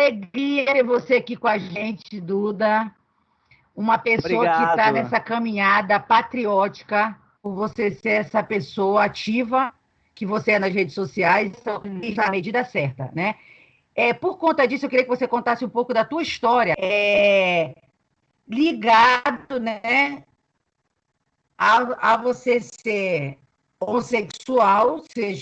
alegria ter você aqui com a gente, Duda. Uma pessoa que está Obrigado. nessa caminhada patriótica, por você ser essa pessoa ativa que você é nas redes sociais, está na medida certa, né? Por conta disso, eu queria que você contasse um pouco da tua história, ligado, né, a você ser homossexual, você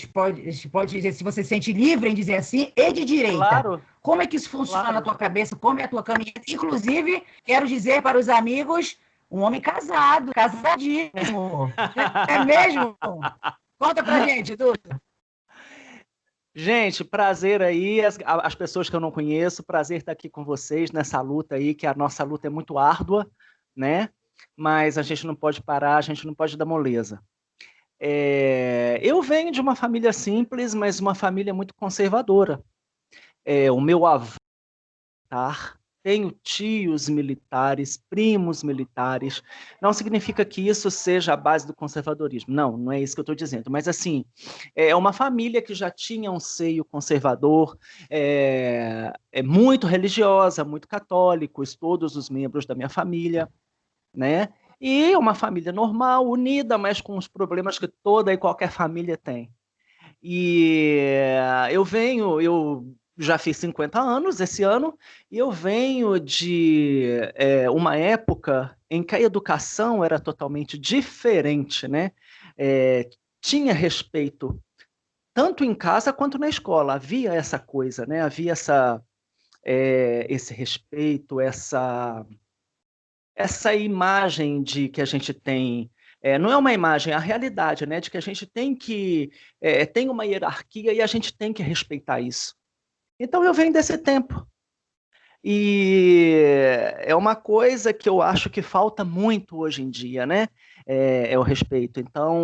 pode dizer, se você se sente livre em dizer assim, e de direita. Claro, Como é que isso funciona na claro. tua cabeça? Como é a tua caminhada? Inclusive, quero dizer para os amigos, um homem casado, casadíssimo. É mesmo? Conta pra gente, Duda. Gente, prazer aí, as pessoas que eu não conheço, prazer estar aqui com vocês nessa luta aí, que a nossa luta é muito árdua, né? Mas a gente não pode parar, a gente não pode dar moleza. Eu venho de uma família simples, mas uma família muito conservadora. O meu avô, tenho tios militares, primos militares. Não significa que isso seja a base do conservadorismo. Não, não é isso que eu estou dizendo. Mas, assim, é uma família que já tinha um seio conservador, é muito religiosa, muito católicos, todos os membros da minha família, né? E uma família normal, unida, mas com os problemas que toda e qualquer família tem. Eu já fiz 50 anos esse ano, e eu venho de uma época em que a educação era totalmente diferente, né? Tinha respeito tanto em casa quanto na escola, havia essa coisa, né? Havia esse respeito, essa imagem de que a gente tem, não é uma imagem, é a realidade, né, de que a gente tem uma hierarquia e a gente tem que respeitar isso. Então eu venho desse tempo. E é uma coisa que eu acho que falta muito hoje em dia, né? É o respeito. Então,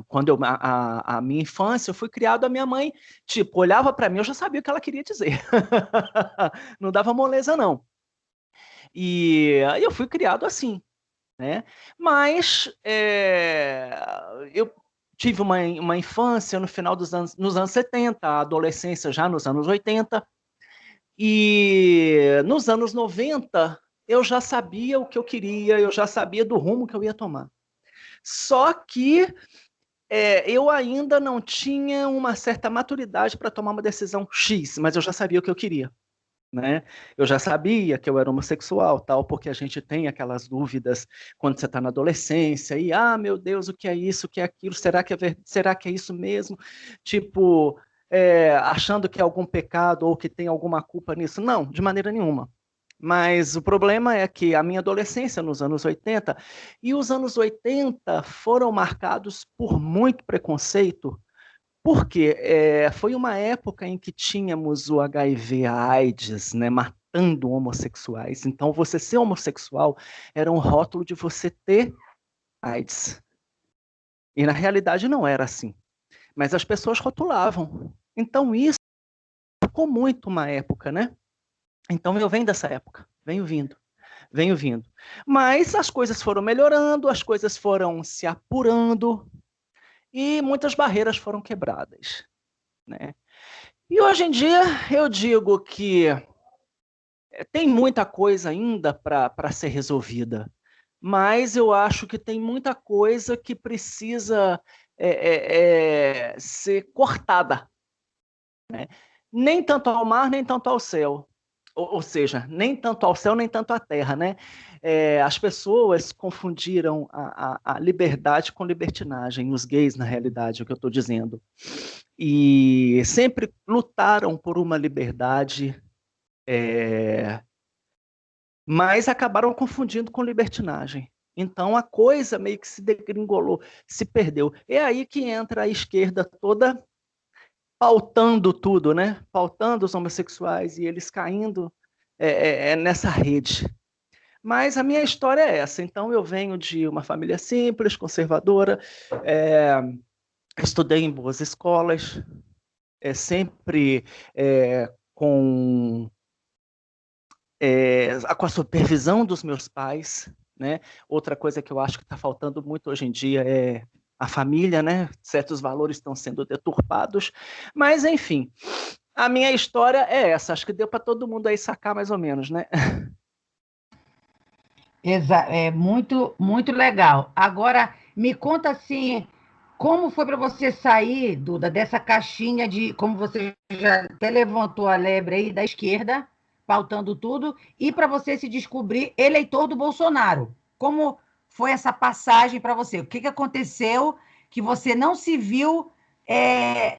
quando a minha infância, eu fui criado, a minha mãe, tipo, olhava para mim, eu já sabia o que ela queria dizer. Não dava moleza, não. E eu fui criado assim, né? Mas eu tive uma infância no final nos anos 70, a adolescência já nos anos 80, e nos anos 90 eu já sabia o que eu queria, eu já sabia do rumo que eu ia tomar. Só que eu ainda não tinha uma certa maturidade para tomar uma decisão X, mas eu já sabia o que eu queria. Né? Eu já sabia que eu era homossexual, tal, porque a gente tem aquelas dúvidas quando você está na adolescência, e, meu Deus, o que é isso, o que é aquilo, será que é isso mesmo? Tipo, achando que é algum pecado ou que tem alguma culpa nisso. Não, de maneira nenhuma. Mas o problema é que a minha adolescência nos anos 80, e os anos 80 foram marcados por muito preconceito, porque foi uma época em que tínhamos o HIV, a AIDS, né, matando homossexuais. Então, você ser homossexual era um rótulo de você ter AIDS. E na realidade não era assim. Mas as pessoas rotulavam. Então, isso ficou muito uma época, né? Então, eu venho dessa época, venho vindo. Mas as coisas foram melhorando, as coisas foram se apurando e muitas barreiras foram quebradas, né? E hoje em dia eu digo que tem muita coisa ainda para ser resolvida, mas eu acho que tem muita coisa que precisa ser cortada, né? Nem tanto ao mar, nem tanto ao céu. Ou seja, nem tanto ao céu, nem tanto à terra, né? As pessoas confundiram a liberdade com libertinagem, os gays, na realidade, é o que eu estou dizendo. E sempre lutaram por uma liberdade, mas acabaram confundindo com libertinagem. Então a coisa meio que se degringolou, se perdeu. É aí que entra a esquerda toda pautando tudo, né? Pautando os homossexuais e eles caindo nessa rede. Mas a minha história é essa. Então eu venho de uma família simples, conservadora, estudei em boas escolas, sempre com com a supervisão dos meus pais, né? Outra coisa que eu acho que está faltando muito hoje em dia é a família, né? Certos valores estão sendo deturpados, mas enfim. A minha história é essa, acho que deu para todo mundo aí sacar mais ou menos, né? É muito, muito legal. Agora, me conta assim, como foi para você sair, Duda, dessa caixinha de, como você já até levantou a lebre aí da esquerda, pautando tudo, e para você se descobrir eleitor do Bolsonaro? Como foi essa passagem para você? O que que aconteceu que você não se viu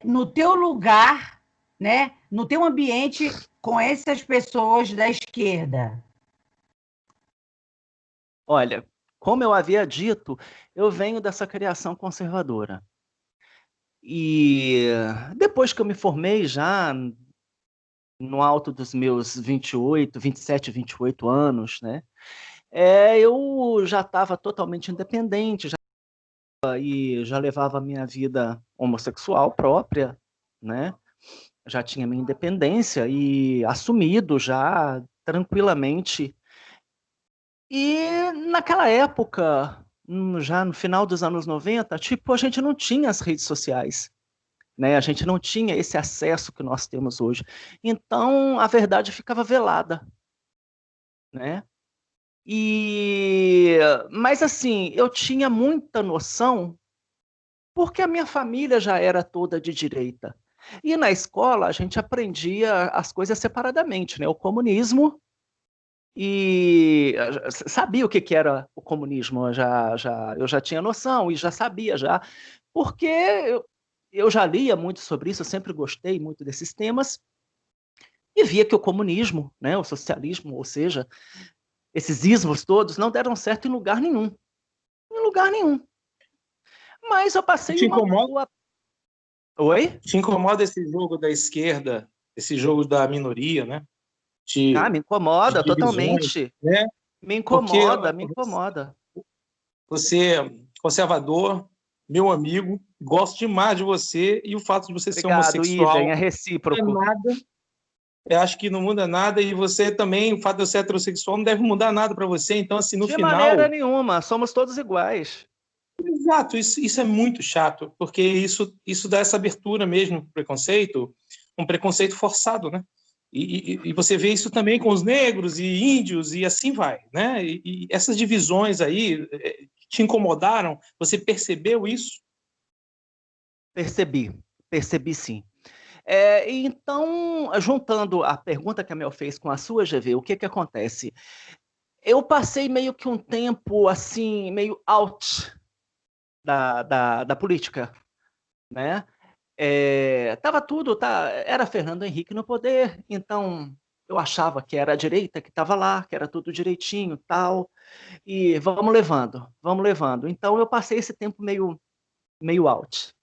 no teu lugar, né, no teu ambiente com essas pessoas da esquerda? Olha, como eu havia dito, eu venho dessa criação conservadora. E depois que eu me formei já no alto dos meus 28, 27, 28 anos, né? Eu já estava totalmente independente, já levava a minha vida homossexual própria, né? Já tinha minha independência e assumido já tranquilamente. E naquela época, já no final dos anos 90, tipo, a gente não tinha as redes sociais, né? A gente não tinha esse acesso que nós temos hoje. Então, a verdade ficava velada, né? E mas assim, eu tinha muita noção porque a minha família já era toda de direita. E na escola a gente aprendia as coisas separadamente, né? O comunismo e sabia o que que era o comunismo, eu já tinha noção e já sabia já, porque eu já lia muito sobre isso, eu sempre gostei muito desses temas e via que o comunismo, né, o socialismo, ou seja, esses ismos todos não deram certo em lugar nenhum. Mas eu passei Te uma incomoda, boa... Oi? te incomoda esse jogo da esquerda, esse jogo da minoria, né? Ah, De, me de incomoda divisões, totalmente. né? Me Porque incomoda, me incomoda. você é conservador, meu amigo, gosto demais de você e o fato de você ser Obrigado, idem, homossexual é não é recíproco. nada. Eu acho que não muda nada e você também, o fato de você ser heterossexual não deve mudar nada para você. Então, assim, no De maneira final, nenhuma, somos todos iguais. exato, isso é muito chato, porque isso dá essa abertura mesmo para o preconceito, um preconceito forçado, né? E você vê isso também com os negros e índios e assim vai, né? E essas divisões aí te incomodaram? Você percebeu isso? Percebi, percebi sim. Então, juntando a pergunta que a Mel fez com a sua, GV, o que que acontece? Eu passei meio que um tempo assim, meio out da política, né? Tava tudo, era Fernando Henrique no poder, então eu achava que era a direita que estava lá, que era tudo direitinho, tal, e vamos levando, vamos levando. Então eu passei esse tempo meio out.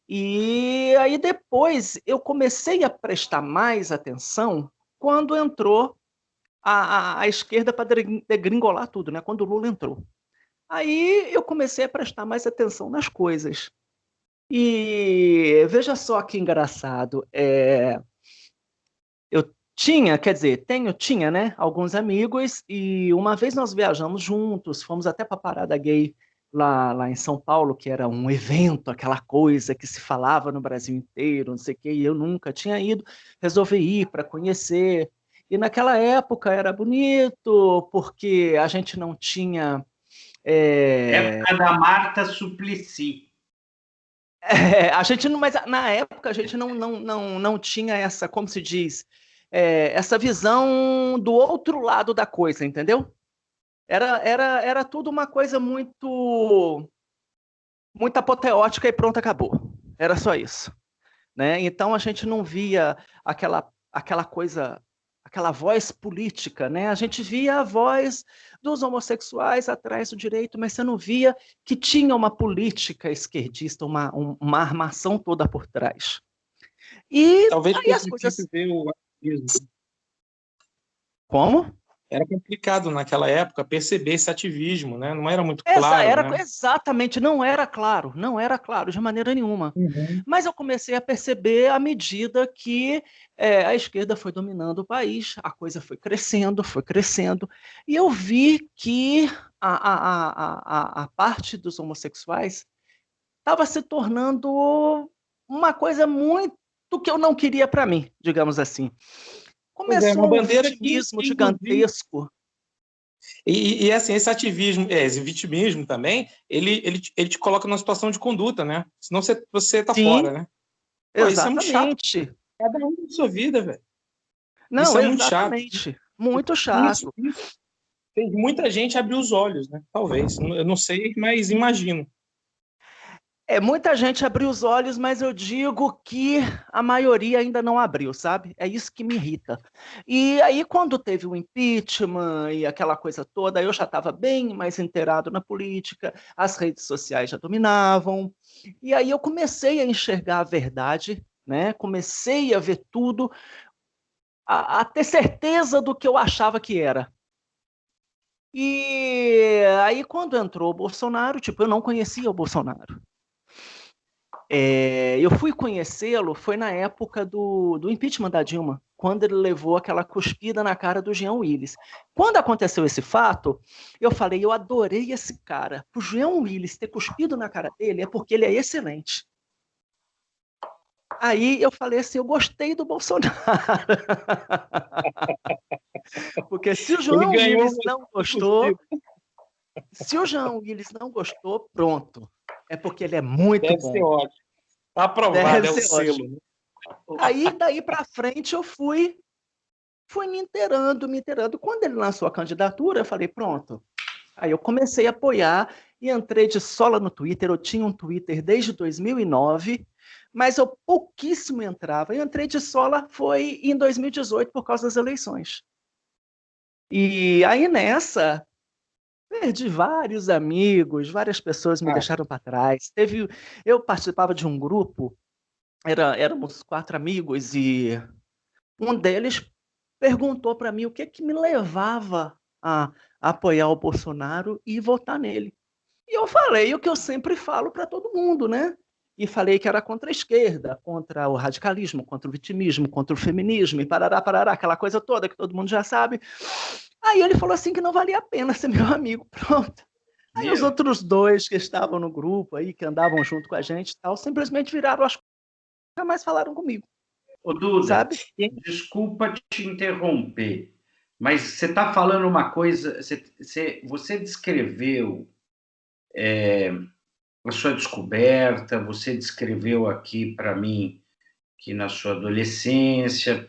E aí depois eu comecei a prestar mais atenção quando entrou a esquerda para degringolar tudo, né? Quando o Lula entrou. Aí eu comecei a prestar mais atenção nas coisas. E veja só que engraçado. Eu quer dizer, tinha, né, alguns amigos, e uma vez nós viajamos juntos, fomos até para a Parada Gay lá em São Paulo, que era um evento, aquela coisa que se falava no Brasil inteiro, não sei o quê, e eu nunca tinha ido, resolvi ir para conhecer. E naquela época era bonito, porque a gente não tinha. é, Época da Marta Suplicy. a gente não, mas na época a gente não tinha essa, como se diz, essa visão do outro lado da coisa, entendeu? Era tudo uma coisa muito apoteótica e pronto, acabou. Era só isso, né? Então a gente não via aquela coisa, aquela voz política, né? A gente via a voz dos homossexuais atrás do direito, mas você não via que tinha uma política esquerdista, uma armação toda por trás. E Talvez aí fosse as difícil coisas... ver o ativismo. Como? Era complicado naquela época perceber esse ativismo, né? Não era muito claro, né? Exatamente, não era claro de maneira nenhuma. Uhum. Mas eu comecei a perceber à medida que a esquerda foi dominando o país, a coisa foi crescendo, e eu vi que a parte dos homossexuais estava se tornando uma coisa muito do que eu não queria para mim, digamos assim. Pois é, Começou uma um bandeira vitimismo que, inclusive, gigantesco. e assim, esse ativismo, esse vitimismo também, ele te coloca numa situação de conduta, né? Senão você tá Sim, fora, né? Pô, isso é muito chato. exatamente. Cada um na sua vida, velho. Isso Não, é muito chato. exatamente. Muito Isso chato. fez muita gente abrir os olhos, né? Talvez. Eu não sei, mas imagino. Muita gente abriu os olhos, mas eu digo que a maioria ainda não abriu, sabe? É isso que me irrita. E aí, quando teve o impeachment e aquela coisa toda, eu já estava bem mais inteirado na política, as redes sociais já dominavam, e aí eu comecei a enxergar a verdade, né? Comecei a ver tudo, a ter certeza do que eu achava que era. E aí, quando entrou o Bolsonaro, tipo, eu não conhecia o Bolsonaro. Eu fui conhecê-lo, foi na época do impeachment da Dilma, quando ele levou aquela cuspida na cara do Jean Willis. Quando aconteceu esse fato, eu falei, eu adorei esse cara. O Jean Willis ter cuspido na cara dele é porque ele é excelente. Aí eu falei assim, eu gostei do Bolsonaro. Porque se o Ele João ganhou Willis não gostou, pronto. É porque ele é muito Deve ser bom. ótimo. Tá aprovado, Deve é o ser selo. ótimo. Aí, daí para frente, eu fui me inteirando. Quando ele lançou a candidatura, eu falei, pronto. Aí eu comecei a apoiar e entrei de sola no Twitter. Eu tinha um Twitter desde 2009, mas eu pouquíssimo entrava. Eu entrei de sola foi em 2018 por causa das eleições. E aí nessa, perdi vários amigos, várias pessoas me deixaram para trás. Eu participava de um grupo, éramos 4 amigos e um deles perguntou para mim o que me levava a apoiar o Bolsonaro e votar nele. E eu falei o que eu sempre falo para todo mundo, né? E falei que era contra a esquerda, contra o radicalismo, contra o vitimismo, contra o feminismo, e parará, aquela coisa toda que todo mundo já sabe. Aí ele falou assim que não valia a pena ser meu amigo, pronto. Aí os outros 2 que estavam no grupo aí, que andavam junto com a gente e tal, simplesmente viraram as coisas e nunca mais falaram comigo. Ô, Duda, Sabe? desculpa te interromper, mas você está falando uma coisa, você descreveu a sua descoberta, você descreveu aqui para mim que na sua adolescência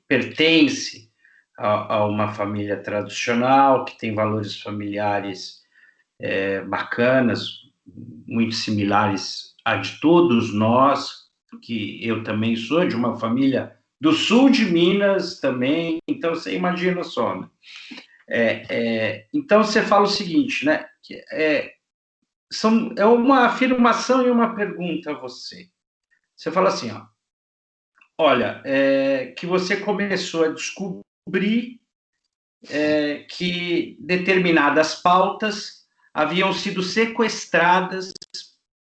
pertence a uma família tradicional, que tem valores familiares bacanas, muito similares a de todos nós, que eu também sou de uma família do sul de Minas também, então você imagina só, né? Então você fala o seguinte, né? É uma afirmação e uma pergunta a você. Você fala assim, ó, olha, que você começou a descobrir que determinadas pautas haviam sido sequestradas,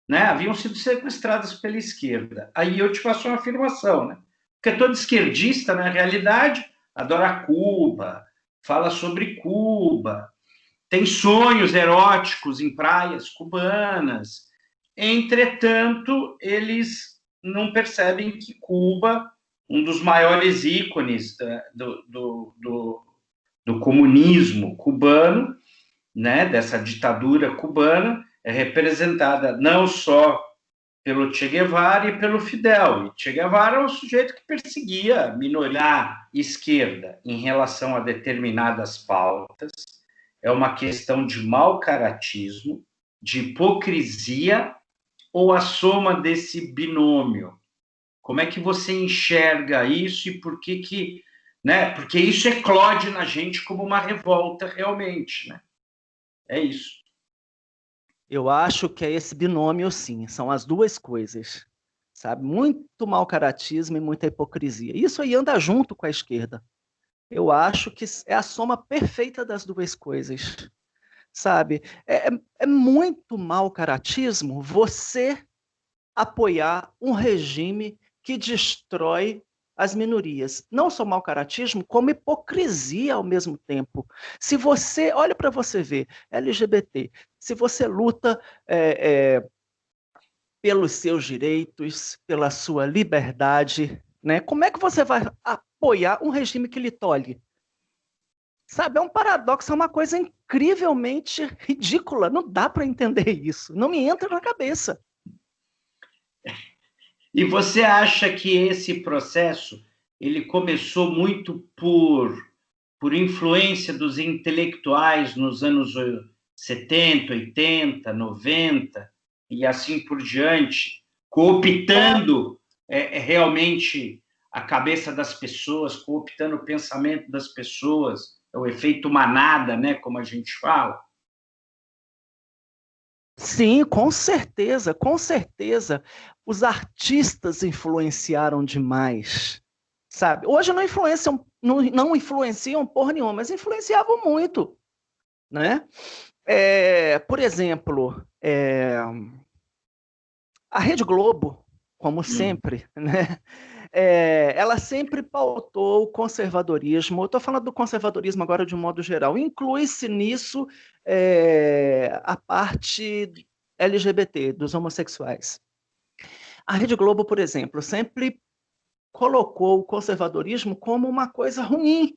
né? Haviam sido sequestradas pela esquerda. Aí eu te faço uma afirmação, né? Porque todo esquerdista, na realidade, adora Cuba, fala sobre Cuba, tem sonhos eróticos em praias cubanas. Entretanto, eles não percebem que Cuba, um dos maiores ícones do comunismo cubano, né, dessa ditadura cubana, é representada não só pelo Che Guevara e pelo Fidel. E Che Guevara é um sujeito que perseguia a minoria esquerda em relação a determinadas pautas. É uma questão de mau caratismo, de hipocrisia ou a soma desse binômio? Como é que você enxerga isso e por que, né? Porque isso eclode na gente como uma revolta realmente, né? É isso. Eu acho que é esse binômio, sim, são as duas coisas, sabe? Muito mau caratismo e muita hipocrisia. Isso aí anda junto com a esquerda. Eu acho que é a soma perfeita das duas coisas, sabe? É muito mau caratismo você apoiar um regime que destrói as minorias. Não só mau caratismo, como hipocrisia ao mesmo tempo. Se você, olha para você ver, LGBT, se você luta pelos seus direitos, pela sua liberdade, né? Como é que você vai apoiar um regime que lhe tolhe? Sabe, é um paradoxo, é uma coisa incrivelmente ridícula. Não dá para entender isso. Não me entra na cabeça. E você acha que esse processo ele começou muito por influência dos intelectuais nos anos 70, 80, 90 e assim por diante, cooptando realmente a cabeça das pessoas, cooptando o pensamento das pessoas, é o efeito manada, né, como a gente fala? Sim, com certeza, com certeza. Os artistas influenciaram demais, sabe? Hoje não influenciam porra nenhuma, mas influenciavam muito, né? Por exemplo, a Rede Globo, como sempre, né? Ela sempre pautou o conservadorismo. Eu estou falando do conservadorismo agora de um modo geral. Inclui-se nisso a parte LGBT, dos homossexuais. A Rede Globo, por exemplo, sempre colocou o conservadorismo como uma coisa ruim.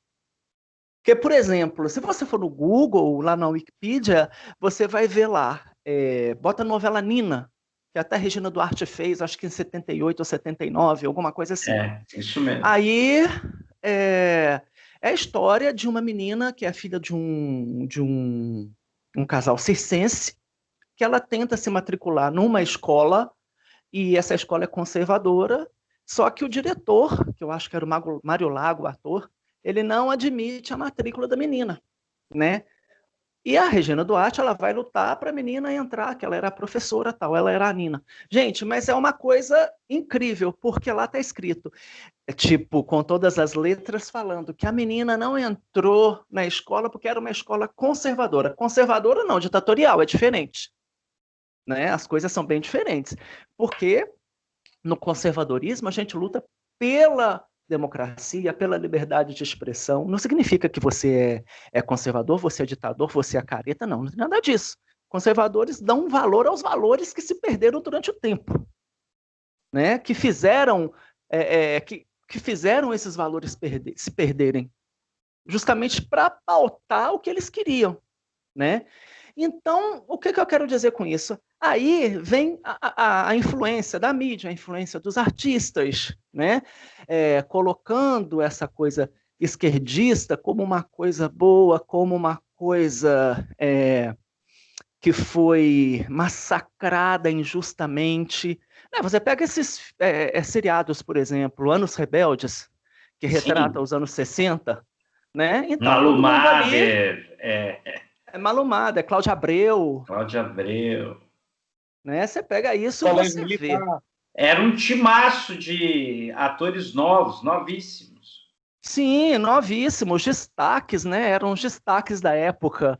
Porque, por exemplo, se você for no Google, lá na Wikipedia, você vai ver lá, bota a novela Nina, que até a Regina Duarte fez, acho que em 78 ou 79, alguma coisa assim. Isso mesmo. Aí é a história de uma menina que é filha de um casal circense, que ela tenta se matricular numa escola, e essa escola é conservadora, só que o diretor, que eu acho que era o Mário Lago, o ator, ele não admite a matrícula da menina, né? E a Regina Duarte, ela vai lutar para a menina entrar, que ela era a professora, tal, ela era a Nina. Gente, mas é uma coisa incrível, porque lá está escrito, tipo, com todas as letras falando que a menina não entrou na escola porque era uma escola conservadora. Conservadora não, ditatorial, é diferente, né? As coisas são bem diferentes, porque no conservadorismo a gente luta pela democracia, pela liberdade de expressão. Não significa que você é conservador, você é ditador, você é careta, não tem nada disso. Conservadores dão valor aos valores que se perderam durante o tempo, né? Que fizeram esses valores se perderem, justamente para pautar o que eles queriam, né? Então, o que eu quero dizer com isso? Aí vem a influência da mídia, a influência dos artistas, né? Colocando essa coisa esquerdista como uma coisa boa, como uma coisa que foi massacrada injustamente. Você pega esses seriados, por exemplo, Anos Rebeldes, que retrata os anos 60, né? Então, Malumader, Malumada, Cláudia Abreu. Cláudia Abreu. Né? Você pega isso e você vê. Era um timaço de atores novos, novíssimos. Sim, novíssimos, destaques, né? Eram os destaques da época.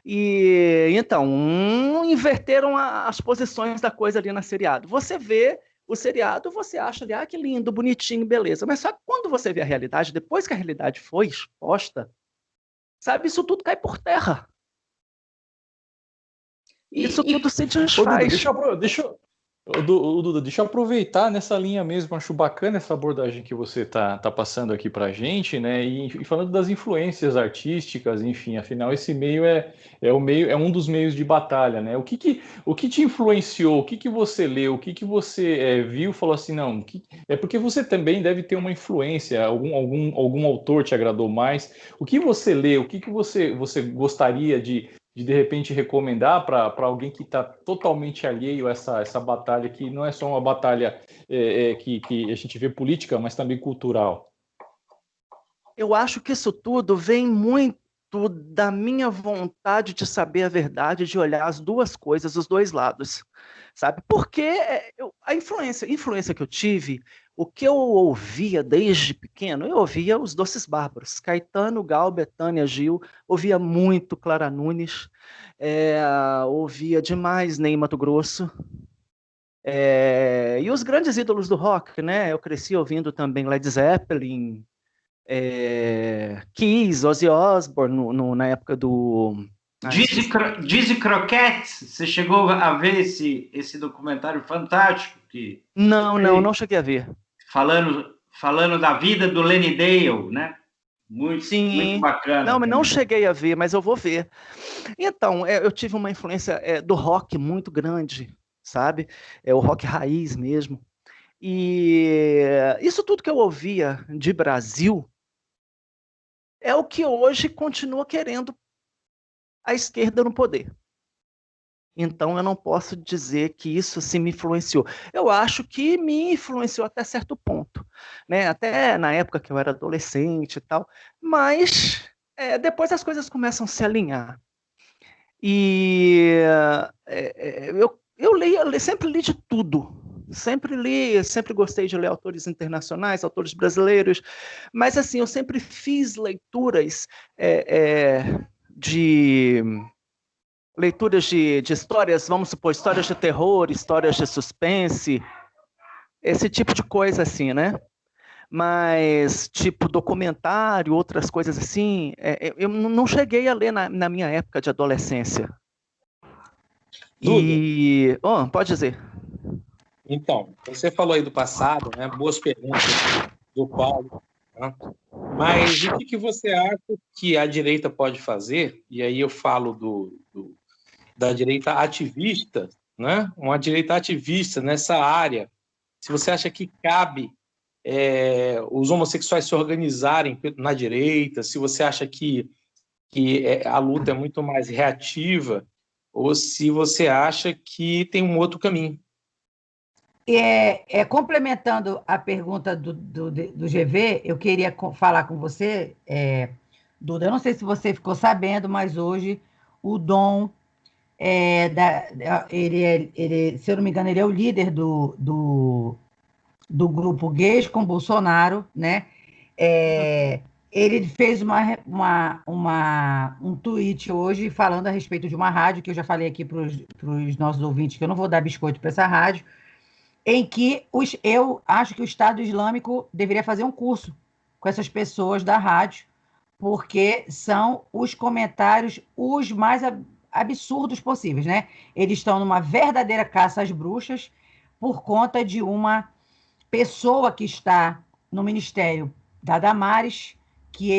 E então, inverteram as posições da coisa ali na seriado. Você vê o seriado, você acha ali, que lindo, bonitinho, beleza. Mas só que quando você vê a realidade, depois que a realidade foi exposta, sabe, isso tudo cai por terra. Isso tudo se desfaz. Duda, deixa eu aproveitar nessa linha mesmo. Acho bacana essa abordagem que você tá passando aqui pra gente, né? E falando das influências artísticas, enfim, afinal, esse meio é um dos meios de batalha, né? O que te influenciou? O que você leu? O que você viu e falou assim, não, é porque você também deve ter uma influência, algum autor te agradou mais. O que você leu? O que você gostaria de repente recomendar para alguém que está totalmente alheio a essa batalha, que não é só uma batalha que a gente vê política, mas também cultural? Eu acho que isso tudo vem muito da minha vontade de saber a verdade, de olhar as duas coisas, os dois lados, sabe? Porque a influência que eu tive, o que eu ouvia desde pequeno, eu ouvia os Doces Bárbaros, Caetano, Gal, Bethânia, Gil, ouvia muito Clara Nunes, ouvia demais Ney Matogrosso, e os grandes ídolos do rock, né? Eu cresci ouvindo também Led Zeppelin, Kiss, Ozzy Osbourne, na época do Dizzy Croquettes, você chegou a ver esse documentário fantástico? Não cheguei a ver. Falando da vida do Lenny Dale, né? Muito bacana. Não, mas não cheguei a ver, mas eu vou ver. Então, eu tive uma influência do rock muito grande, sabe? O rock raiz mesmo. E isso tudo que eu ouvia de Brasil é o que hoje continua querendo a esquerda no poder. Então, eu não posso dizer que isso assim, me influenciou. Eu acho que me influenciou até certo ponto, né? Até na época que eu era adolescente e tal, mas depois as coisas começam a se alinhar. E eu sempre li de tudo. Sempre gostei de ler autores internacionais, autores brasileiros, mas assim, eu sempre fiz leituras de histórias, vamos supor, histórias de terror, histórias de suspense, esse tipo de coisa assim, né? Mas, tipo, documentário, outras coisas assim, eu não cheguei a ler na minha época de adolescência. Pode dizer. Então, você falou aí do passado, né? Boas perguntas do Paulo. Né? Mas o que você acha que a direita pode fazer? E aí eu falo da direita ativista, né? Uma direita ativista nessa área. Se você acha que cabe os homossexuais se organizarem na direita, se você acha que a luta é muito mais reativa, ou se você acha que tem um outro caminho. Complementando a pergunta do GV, eu queria falar com você, Duda, eu não sei se você ficou sabendo, mas hoje o Dom, se eu não me engano, ele é o líder do grupo Gays com Bolsonaro, né? Ele fez um tweet hoje falando a respeito de uma rádio, que eu já falei aqui para os nossos ouvintes, que eu não vou dar biscoito para essa rádio, em que eu acho que o Estado Islâmico deveria fazer um curso com essas pessoas da rádio, porque são os comentários os mais absurdos possíveis, né? Eles estão numa verdadeira caça às bruxas por conta de uma pessoa que está no ministério da Damares, que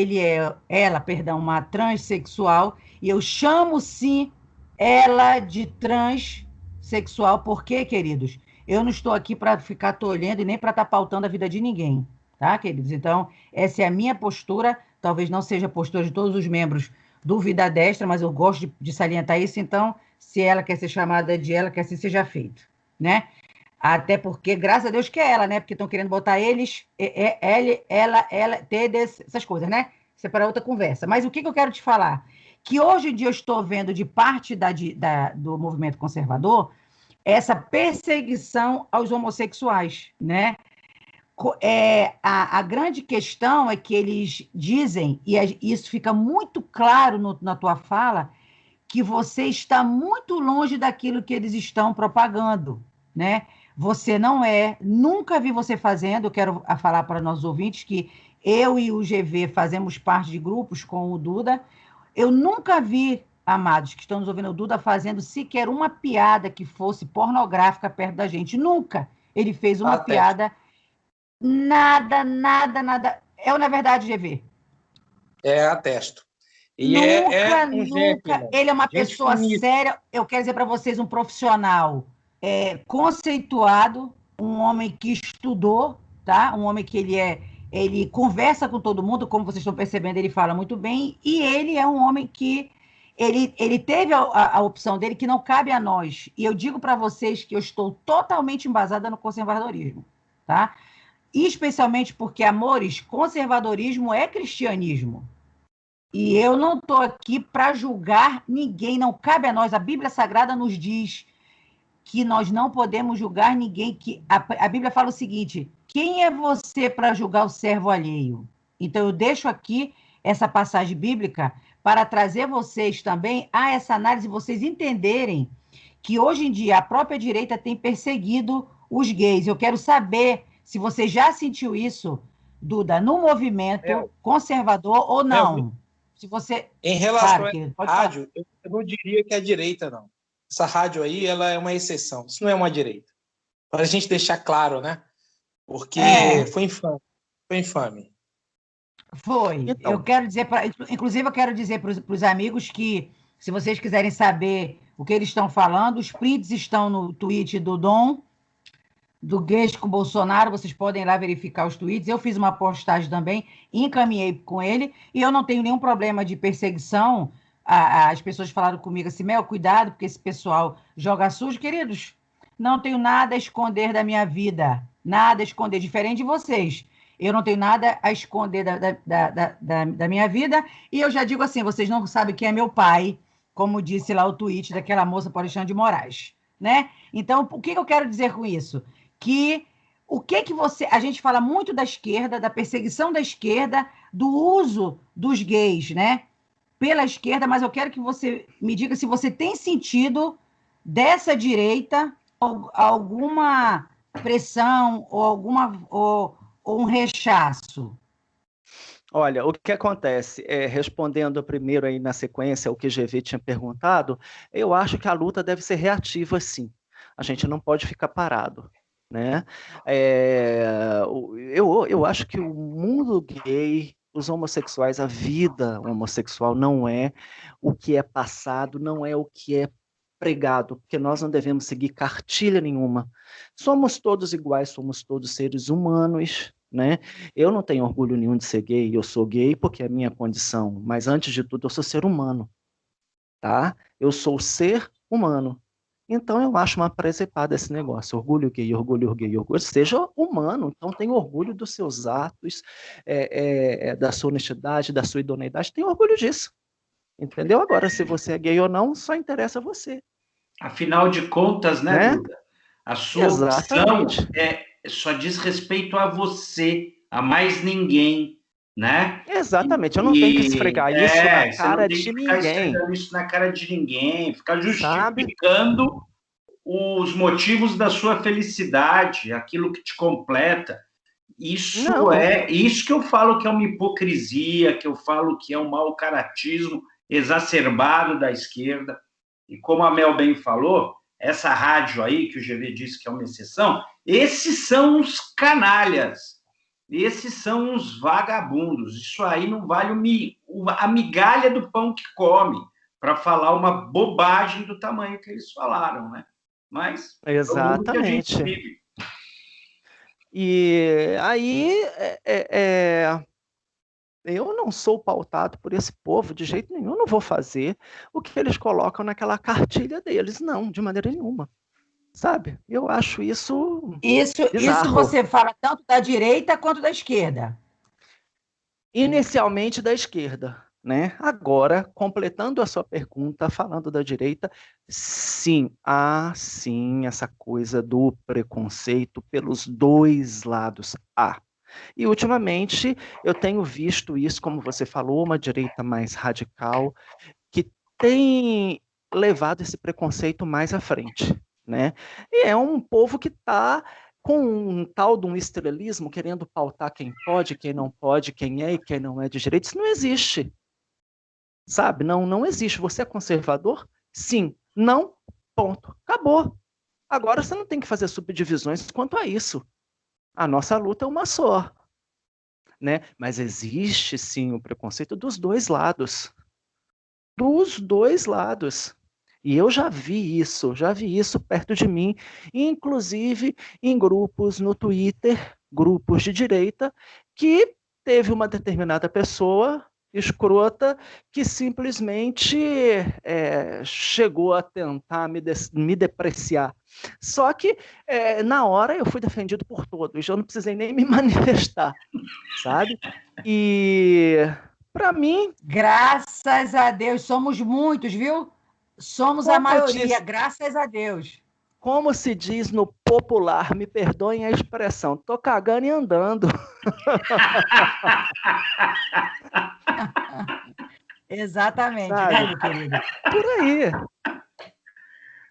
ela, uma transexual, e eu chamo sim ela de transexual, porque, queridos, eu não estou aqui para ficar tolhendo e nem para estar pautando a vida de ninguém, tá, queridos? Então, essa é a minha postura, talvez não seja a postura de todos os membros do Vida Destra, mas eu gosto de salientar isso, então, se ela quer ser chamada de ela, que assim seja feito, né? Até porque, graças a Deus que é ela, né? Porque estão querendo botar eles, ela, essas coisas, né? Isso é para outra conversa. Mas o que eu quero te falar? Que hoje em dia eu estou vendo de parte do movimento conservador essa perseguição aos homossexuais, né? A grande questão é que eles dizem, e isso fica muito claro na tua fala, que você está muito longe daquilo que eles estão propagando, né? Você não nunca vi você fazendo, eu quero falar para nossos ouvintes que eu e o GV fazemos parte de grupos com o Duda, eu nunca vi, amados, que estão nos ouvindo o Duda, fazendo sequer uma piada que fosse pornográfica perto da gente, nunca ele fez uma piada, nada, na verdade, GV? Atesto. E nunca, ele é uma pessoa séria, eu quero dizer para vocês, um profissional conceituado, um homem que estudou, tá? Um homem que ele conversa com todo mundo, como vocês estão percebendo, ele fala muito bem, e ele é um homem que ele teve a opção dele que não cabe a nós, e eu digo para vocês que eu estou totalmente embasada no conservadorismo, tá? E especialmente porque, amores, conservadorismo é cristianismo. E eu não estou aqui para julgar ninguém, não cabe a nós. A Bíblia Sagrada nos diz que nós não podemos julgar ninguém. A Bíblia fala o seguinte: quem é você para julgar o servo alheio? Então, eu deixo aqui essa passagem bíblica para trazer vocês também a essa análise, vocês entenderem que hoje em dia a própria direita tem perseguido os gays. Eu quero saber se você já sentiu isso, Duda, no movimento conservador ou não. Se você... Em relação Claro, à rádio, eu não diria que é a direita, não. Essa rádio aí, ela é uma exceção. Isso não é uma direita. Para a gente deixar claro, né? Porque foi infame. Foi infame. Foi. Então, Eu quero dizer, inclusive, eu quero dizer para os amigos que, se vocês quiserem saber o que eles estão falando, os prints estão no tweet do Dom, do Guedes com Bolsonaro, vocês podem ir lá verificar os tweets. Eu fiz uma postagem também, encaminhei com ele, e eu não tenho nenhum problema de perseguição. As pessoas falaram comigo assim, Mel, cuidado, porque esse pessoal joga sujo. Queridos, não tenho nada a esconder da minha vida, nada a esconder, diferente de vocês. Eu não tenho nada a esconder da minha vida, e eu já digo assim, vocês não sabem quem é meu pai, como disse lá o tweet daquela moça Paulistana de Moraes, né? Então, o que eu quero dizer com isso? Que o que você... A gente fala muito da esquerda, da perseguição da esquerda, do uso dos gays, né? Pela esquerda, mas eu quero que você me diga se você tem sentido dessa direita alguma pressão ou um rechaço. olha, o que acontece, respondendo primeiro aí na sequência o que o GV tinha perguntado, eu acho que a luta deve ser reativa, sim. A gente não pode ficar parado, né? Eu acho que o mundo gay, os homossexuais, a vida homossexual não é o que é passado, não é o que é pregado, porque nós não devemos seguir cartilha nenhuma. Somos todos iguais, somos todos seres humanos, né? Eu não tenho orgulho nenhum de ser gay, eu sou gay porque é a minha condição, mas antes de tudo eu sou ser humano, tá? Eu sou ser humano. Então eu acho uma presepada esse negócio, orgulho gay, orgulho gay, orgulho. Seja humano, então tenha orgulho dos seus atos, da sua honestidade, da sua idoneidade, tenha orgulho disso, entendeu? Agora, se você é gay ou não, só interessa a você. Afinal de contas, né, Duda? A sua opção só diz respeito a você, a mais ninguém, né? Exatamente, eu não tenho que esfregar isso na cara de ninguém. Esfregando isso na cara de ninguém, ficar justificando os motivos da sua felicidade, aquilo que te completa. Isso isso que eu falo que é uma hipocrisia, que eu falo que é um mau caratismo exacerbado da esquerda. E como a Mel bem falou, essa rádio aí, que o GV disse que é uma exceção, esses são os canalhas, esses são os vagabundos. Isso aí não vale a migalha do pão que come, para falar uma bobagem do tamanho que eles falaram, né? Mas exatamente. É o mundo que a gente vive. E aí, eu não sou pautado por esse povo de jeito nenhum, eu não vou fazer o que eles colocam naquela cartilha deles, não, de maneira nenhuma, sabe? Eu acho isso bizarro. Isso você fala tanto da direita quanto da esquerda? Inicialmente da esquerda, né? Agora, completando a sua pergunta, falando da direita, sim, sim, essa coisa do preconceito pelos dois lados há. E, ultimamente, eu tenho visto isso, como você falou, uma direita mais radical, que tem levado esse preconceito mais à frente, né? E é um povo que está com um tal de um estrelismo, querendo pautar quem pode, quem não pode, quem é e quem não é de direita. Isso não existe, sabe? Não existe. Você é conservador? Sim. Não? Ponto. Acabou. Agora você não tem que fazer subdivisões quanto a isso. A nossa luta é uma só, né? Mas existe sim o preconceito dos dois lados. Dos dois lados. E eu já vi isso perto de mim, inclusive em grupos no Twitter, grupos de direita, que teve uma determinada pessoa escrota que simplesmente chegou a tentar me depreciar. Só que, na hora, eu fui defendido por todos, eu não precisei nem me manifestar, sabe? E, para mim... Graças a Deus, somos muitos, viu? Somos a maioria, graças a Deus. Como se diz no popular, me perdoem a expressão, tô cagando e andando. Exatamente, né, meu querido? Por aí.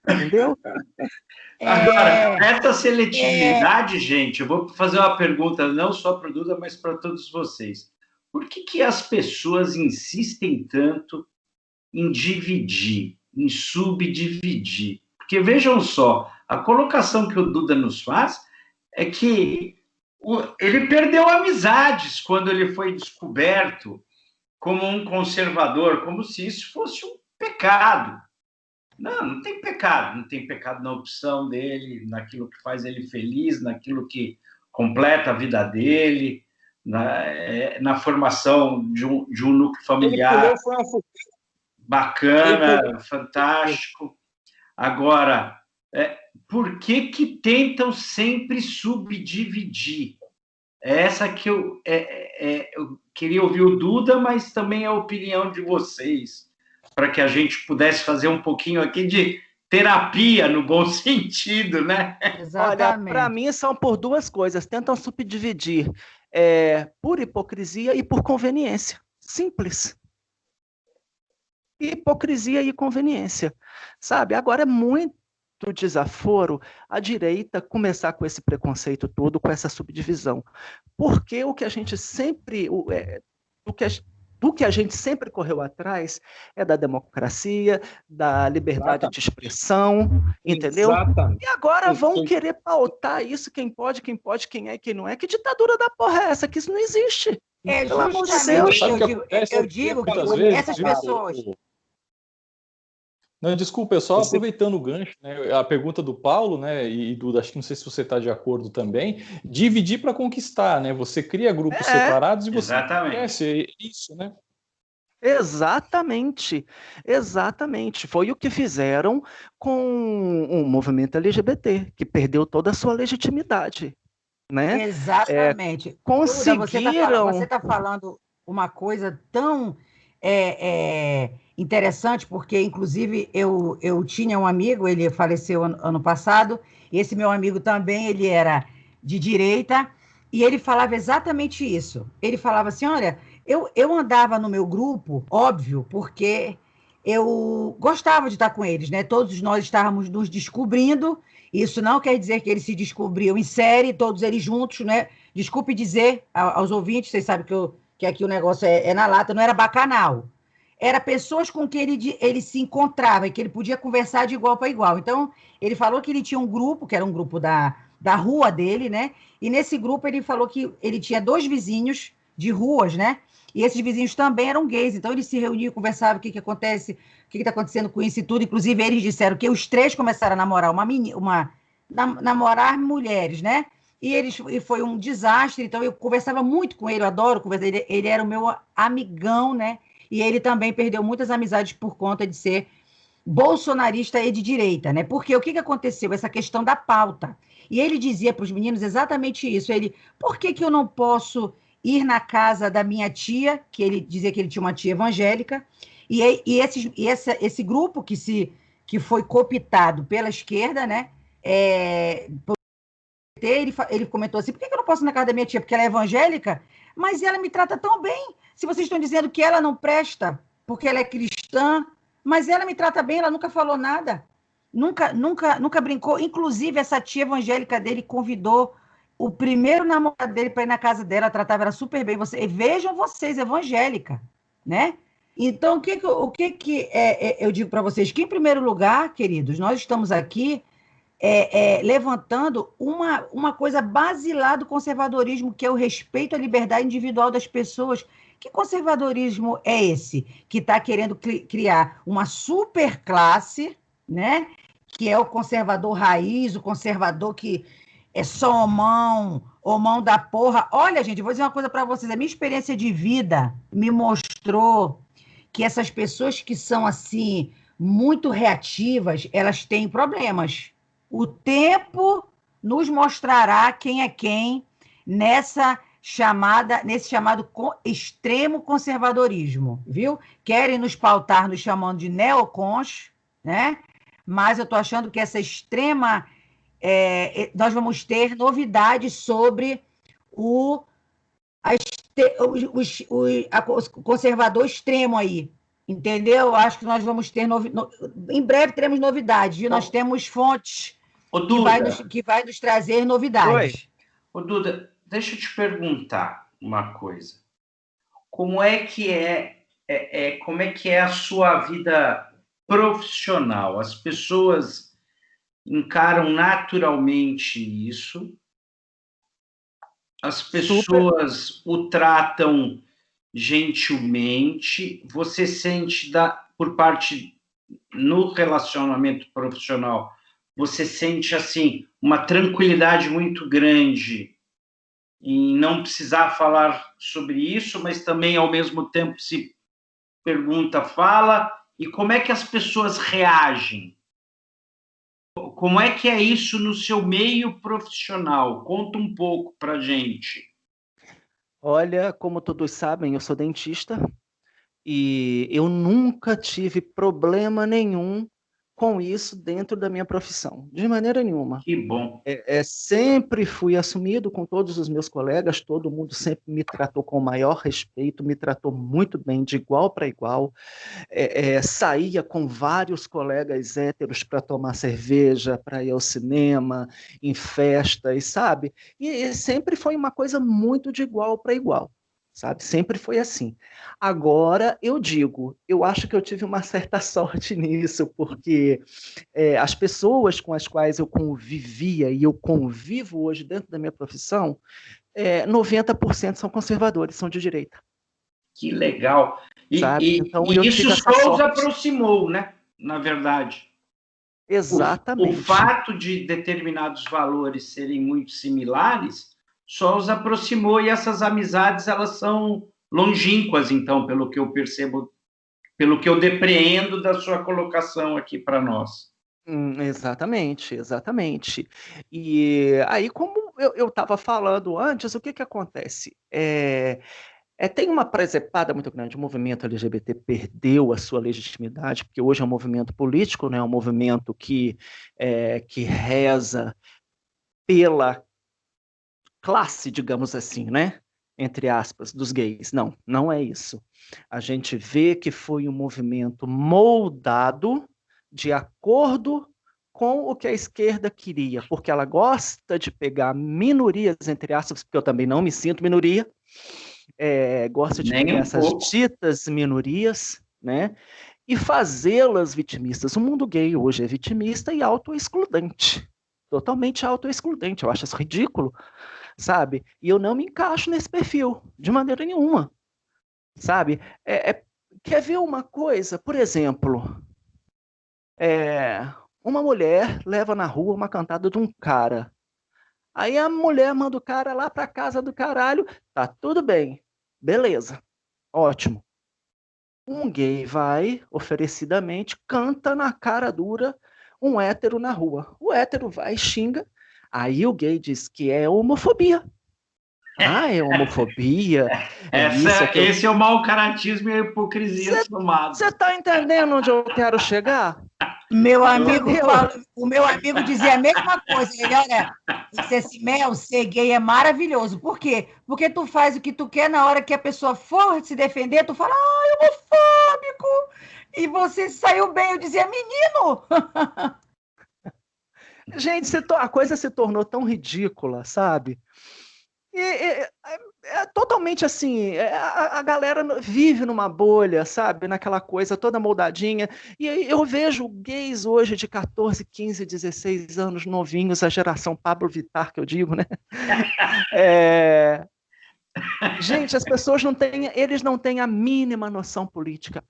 Entendeu? Agora, essa seletividade, gente, eu vou fazer uma pergunta não só para o Duda, mas para todos vocês. Por que as pessoas insistem tanto em dividir, em subdividir? Porque vejam só, a colocação que o Duda nos faz é que ele perdeu amizades quando ele foi descoberto como um conservador, como se isso fosse um pecado. Não tem pecado. Não tem pecado na opção dele, naquilo que faz ele feliz, naquilo que completa a vida dele, na formação de um núcleo familiar bacana, fantástico. Agora, por que tentam sempre subdividir? É essa que eu queria ouvir o Duda, mas também a opinião de vocês, para que a gente pudesse fazer um pouquinho aqui de terapia, no bom sentido, né? Exatamente. Olha, para mim são por duas coisas. Tentam subdividir por hipocrisia e por conveniência. Simples. Hipocrisia e conveniência. Sabe? Agora é muito desaforo a direita começar com esse preconceito todo, com essa subdivisão. Porque o que a gente sempre... do que a gente sempre correu atrás é da democracia, da liberdade de expressão, entendeu? Exatamente. E agora vão querer pautar isso, quem pode, quem é e quem não é. Que ditadura da porra é essa? Que isso não existe. Pelo amor de Deus. Eu digo que essas pessoas... Não, desculpa, eu só aproveitando o gancho, né, a pergunta do Paulo, né, e Duda, acho que não sei se você está de acordo também, dividir para conquistar, né? Você cria grupos separados e você cresce, isso, né? Exatamente. Foi o que fizeram com o movimento LGBT, que perdeu toda a sua legitimidade, né? Exatamente. Conseguiram... Você tá falando uma coisa tão interessante, porque, inclusive, eu tinha um amigo, ele faleceu ano passado, e esse meu amigo também, ele era de direita, e ele falava exatamente isso. Ele falava assim, olha, eu andava no meu grupo, óbvio, porque eu gostava de estar com eles, né? Todos nós estávamos nos descobrindo, isso não quer dizer que eles se descobriam em série, todos eles juntos, né? Desculpe dizer aos ouvintes, vocês sabem que aqui o negócio é na lata, não era bacanal. Era pessoas com quem ele se encontrava e que ele podia conversar de igual para igual. Então, ele falou que ele tinha um grupo, que era um grupo da rua dele, né? E nesse grupo ele falou que ele tinha 2 vizinhos de ruas, né? E esses vizinhos também eram gays. Então, eles se reuniam, conversavam o que acontece, o que está acontecendo com isso e tudo. Inclusive, eles disseram que os 3 começaram a namorar namorar mulheres, né? E foi um desastre. Então, eu conversava muito com ele, eu adoro conversar. Ele era o meu amigão, né? E ele também perdeu muitas amizades por conta de ser bolsonarista e de direita, né? Porque o que aconteceu? Essa questão da pauta. E ele dizia para os meninos exatamente isso. Por que eu não posso ir na casa da minha tia, que ele dizia que ele tinha uma tia evangélica, esse grupo que foi cooptado pela esquerda, né? Ele comentou assim, por que eu não posso ir na casa da minha tia? Porque ela é evangélica? Mas ela me trata tão bem. Se vocês estão dizendo que ela não presta, porque ela é cristã, mas ela me trata bem, ela nunca falou nada. Nunca brincou. Inclusive, essa tia evangélica dele convidou o primeiro namorado dele para ir na casa dela, tratava ela super bem. Vejam vocês, evangélica, né? Então, o que eu digo para vocês? Que, em primeiro lugar, queridos, nós estamos aqui levantando uma coisa basilar do conservadorismo, que é o respeito à liberdade individual das pessoas. Que conservadorismo é esse? Que está querendo criar uma superclasse, né? Que é o conservador raiz, o conservador que é só homão da porra. Olha, gente, vou dizer uma coisa para vocês. A minha experiência de vida me mostrou que essas pessoas que são, assim, muito reativas, elas têm problemas. O tempo nos mostrará quem é quem nesse chamado extremo conservadorismo, viu? Querem nos pautar nos chamando de neocons, né? Mas eu estou achando que essa extrema... nós vamos ter novidades sobre o conservador extremo aí, entendeu? Acho que nós vamos ter... Em breve teremos novidades, viu? Nós temos fontes que vai nos trazer novidades. Ô, Duda, deixa eu te perguntar uma coisa. como é que como é que é a sua vida profissional? As pessoas encaram naturalmente isso? As pessoas o tratam gentilmente? Você sente por parte no relacionamento profissional, você sente assim uma tranquilidade muito grande em não precisar falar sobre isso, mas também ao mesmo tempo se pergunta, fala, e como é que as pessoas reagem? Como é que é isso no seu meio profissional? Conta um pouco pra gente. Olha, como todos sabem, eu sou dentista e eu nunca tive problema nenhum com isso dentro da minha profissão, de maneira nenhuma. Que bom. Sempre fui assumido com todos os meus colegas, todo mundo sempre me tratou com o maior respeito, me tratou muito bem, de igual para igual. Saía com vários colegas héteros para tomar cerveja, para ir ao cinema, em festas, sabe? E sempre foi uma coisa muito de igual para igual, sabe? Sempre foi assim. Agora, eu acho que eu tive uma certa sorte nisso, porque as pessoas com as quais eu convivia e eu convivo hoje dentro da minha profissão, 90% são conservadores, são de direita. Que legal. Então, e isso só os aproximou, né? Na verdade. Exatamente. O fato de determinados valores serem muito similares só os aproximou, e essas amizades, elas são longínquas, então, pelo que eu percebo, pelo que eu depreendo da sua colocação aqui para nós. Exatamente, exatamente. E aí, como eu estava falando antes, o que acontece? Tem uma presepada muito grande. O movimento LGBT perdeu a sua legitimidade, porque hoje é um movimento político, né? É um movimento que reza pela classe, digamos assim, né? Entre aspas, dos gays. Não, não é isso. A gente vê que foi um movimento moldado de acordo com o que a esquerda queria, porque ela gosta de pegar minorias, entre aspas, porque eu também não me sinto minoria, gosta de pegar essas ditas minorias, né, e fazê-las vitimistas. O mundo gay hoje é vitimista e autoexcludente, totalmente autoexcludente. Eu acho isso ridículo, sabe? E eu não me encaixo nesse perfil, de maneira nenhuma, sabe? Quer ver uma coisa? Por exemplo, uma mulher leva na rua uma cantada de um cara. Aí a mulher manda o cara lá pra casa do caralho, tá tudo bem, beleza, ótimo. Um gay vai, oferecidamente, canta na cara dura um hétero na rua. O hétero vai, xinga, aí o gay diz que é homofobia. Ah, é homofobia. Esse é o mau caratismo e a hipocrisia somado. Você tá entendendo onde eu quero chegar? Meu amigo o meu amigo dizia a mesma coisa. Ele, olha, Mel, ser gay é maravilhoso. Por quê? Porque tu faz o que tu quer, na hora que a pessoa for se defender, tu fala, homofóbico! E você saiu bem. Eu dizia, menino! Gente, a coisa se tornou tão ridícula, sabe? É totalmente assim, a galera vive numa bolha, sabe? Naquela coisa toda moldadinha. E eu vejo gays hoje de 14, 15, 16 anos, novinhos, a geração Pablo Vittar, que eu digo, né? Gente, as pessoas eles não têm a mínima noção política,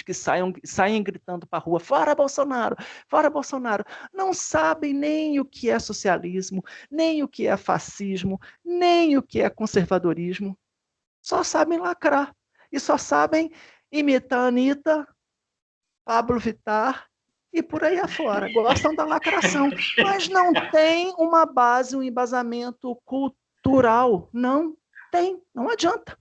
e saem gritando para a rua, fora Bolsonaro, fora Bolsonaro. Não sabem nem o que é socialismo, nem o que é fascismo, nem o que é conservadorismo. Só sabem lacrar. E só sabem imitar a Anitta, Pablo Vittar e por aí afora. Gostam da lacração, mas não tem uma base, um embasamento cultural. Não tem, não adianta.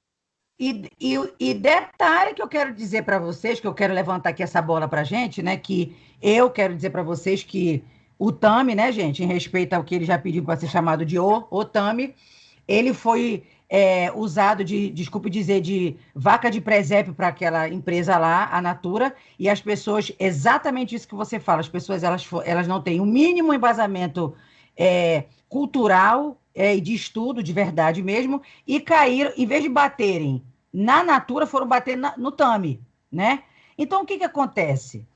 E detalhe que eu quero dizer para vocês, que eu quero levantar aqui essa bola para a gente, né? Que eu quero dizer para vocês que o Tami, né, gente, em respeito ao que ele já pediu para ser chamado de o Tami, ele foi usado desculpe dizer, de vaca de presépio para aquela empresa lá, a Natura, e as pessoas, exatamente isso que você fala, as pessoas elas não têm o mínimo embasamento cultural, e de estudo, de verdade mesmo, e caíram, em vez de baterem na Natura, foram bater no Tami, né? Então, o que acontece?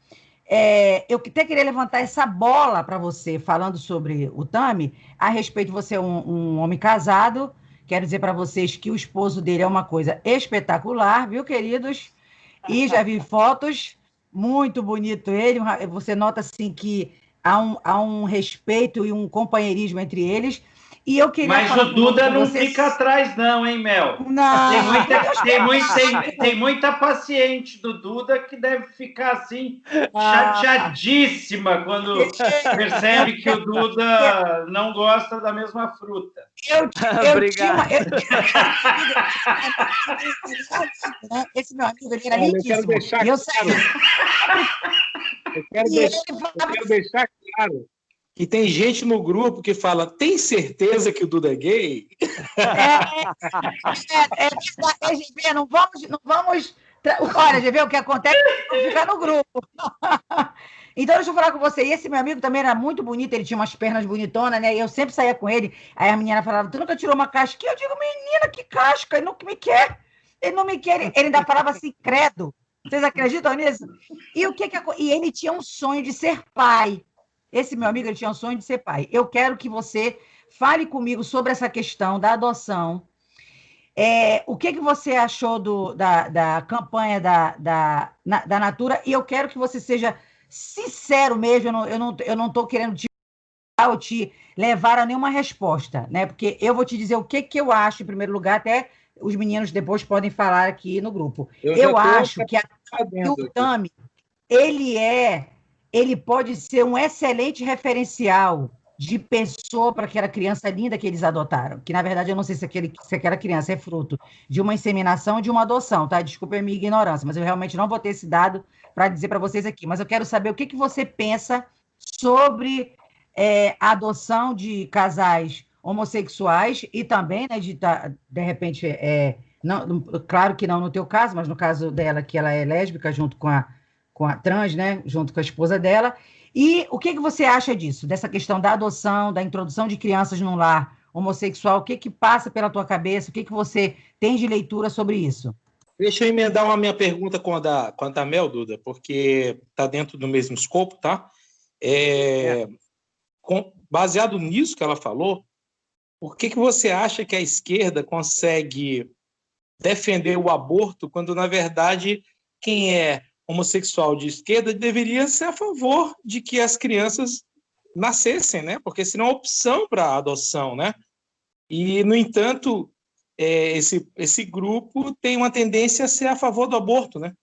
Eu até queria levantar essa bola para você, falando sobre o Tami, a respeito de você um homem casado. Quero dizer para vocês que o esposo dele é uma coisa espetacular, viu, queridos? E já vi fotos, muito bonito ele. Você nota assim que há um respeito e um companheirismo entre eles. E eu queria Mas falar o Duda não você... fica atrás, não, hein, Mel? Não, Tem muita paciente do Duda que deve ficar assim, Ah. chateadíssima quando percebe que o Duda não gosta da mesma fruta. Obrigado. Esse meu amigo, ele era Olha, lindíssimo. Eu quero deixar claro que tem gente no grupo que fala: tem certeza que o Duda é gay? GV, não vamos. Olha, GV, o que acontece é ficar no grupo. Então, deixa eu falar com você. E esse meu amigo também era muito bonito, ele tinha umas pernas bonitonas, né? E eu sempre saía com ele. Aí a menina falava: tu nunca tirou uma casquinha? Eu digo: menina, que casca? Ele não me quer. Ele não me quer. Ele ainda falava assim: credo. Vocês acreditam nisso? E ele tinha um sonho de ser pai. Esse meu amigo, ele tinha um sonho de ser pai. Eu quero que você fale comigo sobre essa questão da adoção. O que você achou da campanha da Natura? E eu quero que você seja sincero mesmo. Eu não estou querendo te levar a nenhuma resposta, né? Porque eu vou te dizer o que eu acho, em primeiro lugar, até os meninos depois podem falar aqui no grupo. Eu acho que o Tami, ele pode ser um excelente referencial de pessoa para aquela criança linda que eles adotaram. Que, na verdade, eu não sei se aquela criança é fruto de uma inseminação ou de uma adoção, tá? Desculpa a minha ignorância, mas eu realmente não vou ter esse dado para dizer para vocês aqui. Mas eu quero saber o que você pensa sobre a adoção de casais homossexuais e também, né, de repente, não, claro que não no teu caso, mas no caso dela, que ela é lésbica, junto com a trans, né, junto com a esposa dela. E o que você acha disso, dessa questão da adoção, da introdução de crianças num lar homossexual? O que passa pela tua cabeça? O que você tem de leitura sobre isso? Deixa eu emendar uma minha pergunta com a da Mel, Duda, porque está dentro do mesmo escopo, tá? Baseado nisso que ela falou, por que você acha que a esquerda consegue defender o aborto quando, na verdade, quem é homossexual de esquerda deveria ser a favor de que as crianças nascessem, né? Porque senão é uma opção para a adoção, né? E, no entanto, esse grupo tem uma tendência a ser a favor do aborto, né?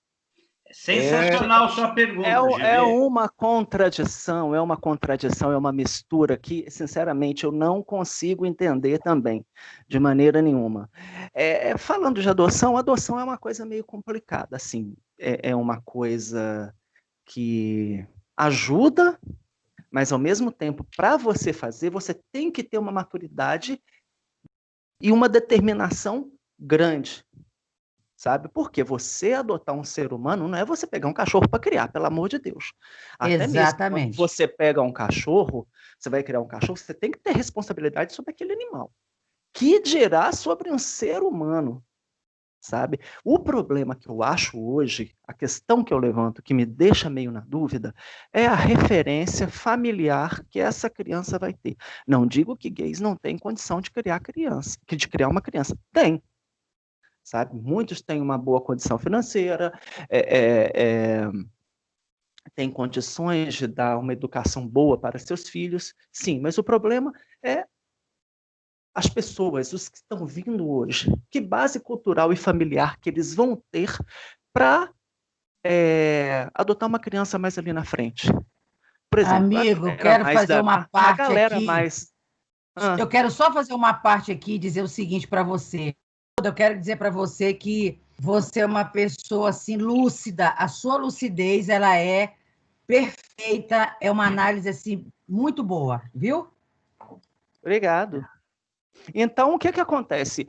Sensacional sua pergunta, é uma contradição, é uma mistura que, sinceramente, eu não consigo entender também, de maneira nenhuma. Falando de adoção, adoção é uma coisa meio complicada, assim, é uma coisa que ajuda, mas, ao mesmo tempo, para você fazer, você tem que ter uma maturidade e uma determinação grande. Sabe? Porque você adotar um ser humano não é você pegar um cachorro para criar, pelo amor de Deus. Até Exatamente. mesmo quando você pega um cachorro, você vai criar um cachorro, você tem que ter responsabilidade sobre aquele animal. Que dirá sobre um ser humano, sabe? O problema que eu acho hoje, a questão que eu levanto, que me deixa meio na dúvida, é a referência familiar que essa criança vai ter. Não digo que gays não têm condição de criar uma criança. Tem. Sabe? Muitos têm uma boa condição financeira, têm condições de dar uma educação boa para seus filhos, sim, mas o problema é as pessoas, os que estão vindo hoje, que base cultural e familiar que eles vão ter para adotar uma criança mais ali na frente. Por exemplo, amigo, quero fazer uma parte aqui. Eu quero só fazer uma parte aqui e dizer o seguinte para você. Eu quero dizer para você que você é uma pessoa assim lúcida, a sua lucidez ela é perfeita, é uma análise assim muito boa, viu? Obrigado. Então, o que acontece?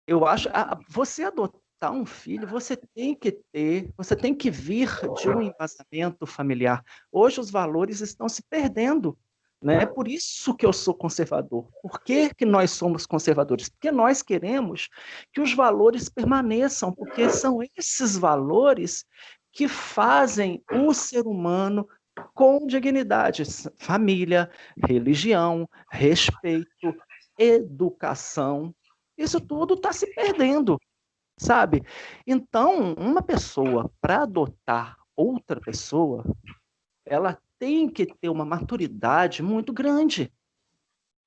Eu acho, você adotar um filho, você tem que vir de um embasamento familiar. Hoje os valores estão se perdendo, né? É por isso que eu sou conservador. Por que que nós somos conservadores? Porque nós queremos que os valores permaneçam, porque são esses valores que fazem o ser humano com dignidade. Família, religião, respeito, educação. Isso tudo está se perdendo, sabe? Então, uma pessoa, para adotar outra pessoa, ela tem que ter uma maturidade muito grande,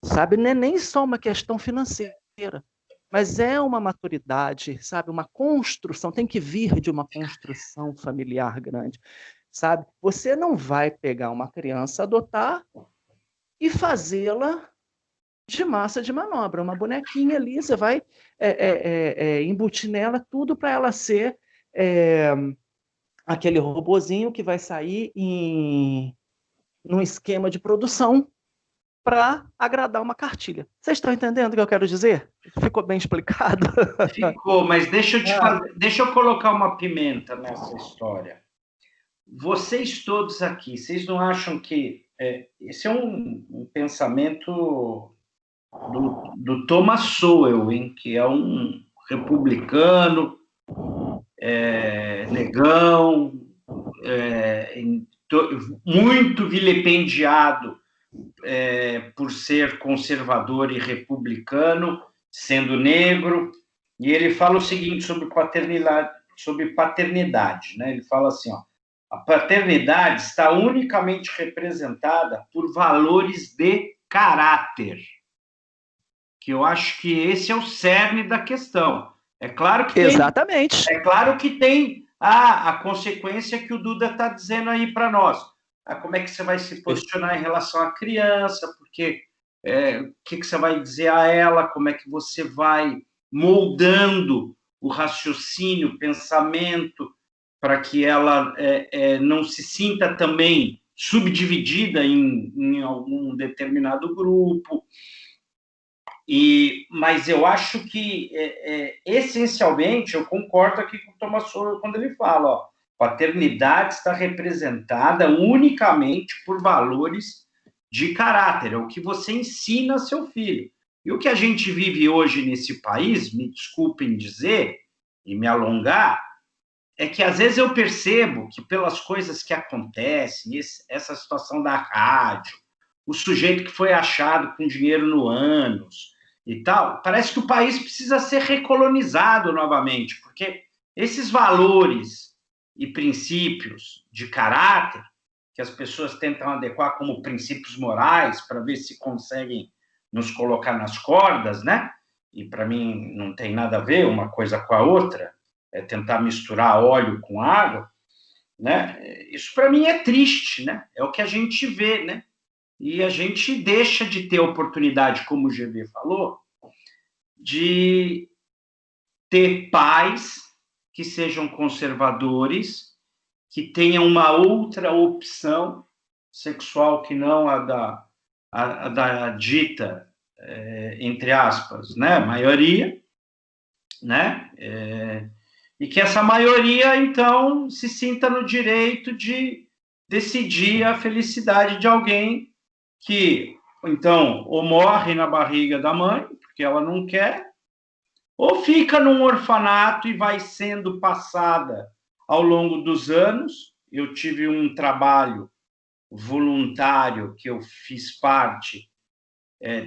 sabe? Não é nem só uma questão financeira, mas é uma maturidade, sabe? Uma construção, tem que vir de uma construção familiar grande, sabe? Você não vai pegar uma criança, adotar e fazê-la de massa de manobra, uma bonequinha ali, você vai embutir nela tudo para ela ser aquele robozinho que vai sair num esquema de produção para agradar uma cartilha. Vocês estão entendendo o que eu quero dizer? Ficou bem explicado? Ficou, mas deixa eu colocar uma pimenta nessa história. Vocês todos aqui, vocês não acham que esse é um pensamento do Thomas Sowell, hein, que é um republicano, negão, muito vilipendiado por ser conservador e republicano, sendo negro, e ele fala o seguinte sobre paternidade, né? Ele fala assim, ó, a paternidade está unicamente representada por valores de caráter, que eu acho que esse é o cerne da questão. É claro que Exatamente. É claro que tem a consequência que o Duda está dizendo aí para nós. Como é que você vai se posicionar em relação à criança? Porque o que você vai dizer a ela? Como é que você vai moldando o raciocínio, o pensamento, para que ela não se sinta também subdividida em algum determinado grupo? Mas eu acho que, essencialmente, eu concordo aqui com o Thomas Sowell quando ele fala, ó, paternidade está representada unicamente por valores de caráter, é o que você ensina a seu filho. E o que a gente vive hoje nesse país, me desculpem dizer e me alongar, é que às vezes eu percebo que pelas coisas que acontecem, essa situação da rádio, o sujeito que foi achado com dinheiro no ânus e tal, parece que o país precisa ser recolonizado novamente, porque esses valores e princípios de caráter que as pessoas tentam adequar como princípios morais para ver se conseguem nos colocar nas cordas, né? E para mim não tem nada a ver uma coisa com a outra, é tentar misturar óleo com água, né? Isso para mim é triste, né? É o que a gente vê, né? E a gente deixa de ter oportunidade, como o GV falou, de ter pais que sejam conservadores, que tenham uma outra opção sexual que não a da dita, entre aspas, né, maioria, né? E que essa maioria, então, se sinta no direito de decidir a felicidade de alguém que, então, ou morre na barriga da mãe, porque ela não quer, ou fica num orfanato e vai sendo passada ao longo dos anos. Eu tive um trabalho voluntário que eu fiz parte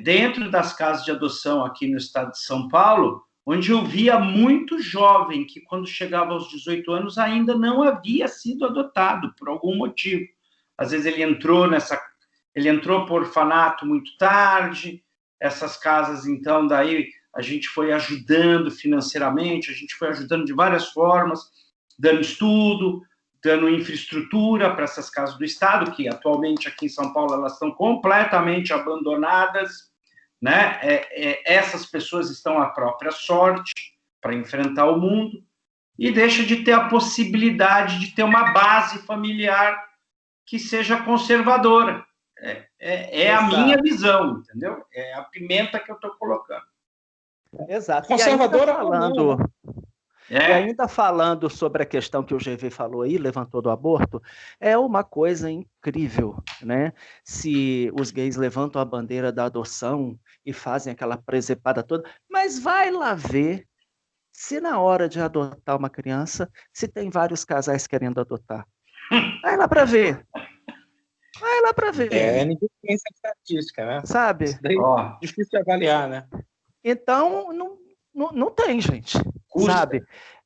dentro das casas de adoção aqui no estado de São Paulo, onde eu via muito jovem que, quando chegava aos 18 anos, ainda não havia sido adotado por algum motivo. Às vezes ele entrou por orfanato muito tarde, essas casas, então, daí a gente foi ajudando financeiramente, a gente foi ajudando de várias formas, dando estudo, dando infraestrutura para essas casas do Estado, que atualmente aqui em São Paulo elas estão completamente abandonadas, né? Essas pessoas estão à própria sorte para enfrentar o mundo e deixa de ter a possibilidade de ter uma base familiar que seja conservadora. É a minha visão, entendeu? É a pimenta que eu estou colocando. Exato. Conservadora falando... E ainda falando sobre a questão que o GV falou aí, levantou do aborto, é uma coisa incrível, né? Se os gays levantam a bandeira da adoção e fazem aquela presepada toda, mas vai lá ver se na hora de adotar uma criança, se tem vários casais querendo adotar. Vai lá para ver. Vai lá para ver. Ninguém tem essa estatística, né? Sabe? Isso daí é difícil de avaliar, né? Então, não tem, gente. Custa. Sabe?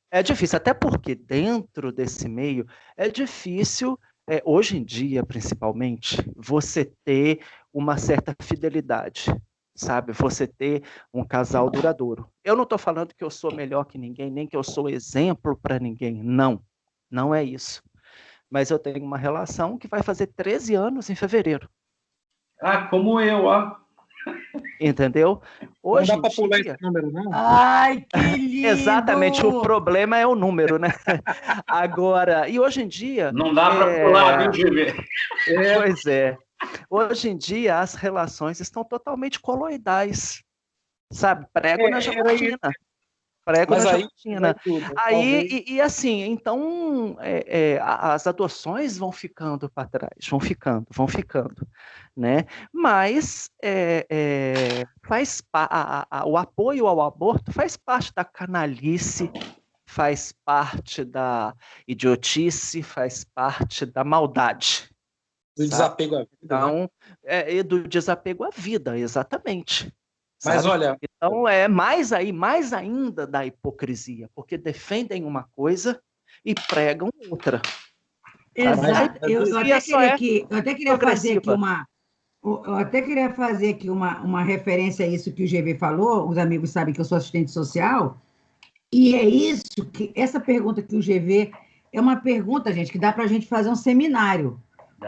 É difícil, até porque dentro desse meio é difícil, hoje em dia, principalmente, você ter uma certa fidelidade, sabe? Você ter um casal duradouro. Eu não estou falando que eu sou melhor que ninguém, nem que eu sou exemplo para ninguém. Não, não é isso. Mas eu tenho uma relação que vai fazer 13 anos em fevereiro. Ah, como eu, ó. Entendeu? Hoje não dá para pular esse número, não? Ai, que lindo! Exatamente, o problema é o número, né? Agora, e hoje em dia... Não dá para pular, viu, GV? Pois é. Hoje em dia, as relações estão totalmente coloidais, sabe? Prego na gelatina. Prego Mas na aí, gelatina. tudo, Aí, e assim, então, as adoções vão ficando para trás, vão ficando, né? Mas o apoio ao aborto faz parte da canalice, faz parte da idiotice, faz parte da maldade. Do desapego à vida. Então, do desapego à vida, exatamente. Mas sabe? olha... Então, mais ainda da hipocrisia, porque defendem uma coisa e pregam outra. Exato. Eu até queria fazer aqui uma referência a isso que o GV falou. Os amigos sabem que eu sou assistente social. E é isso que essa pergunta que o GV é uma pergunta, gente, que dá para a gente fazer um seminário.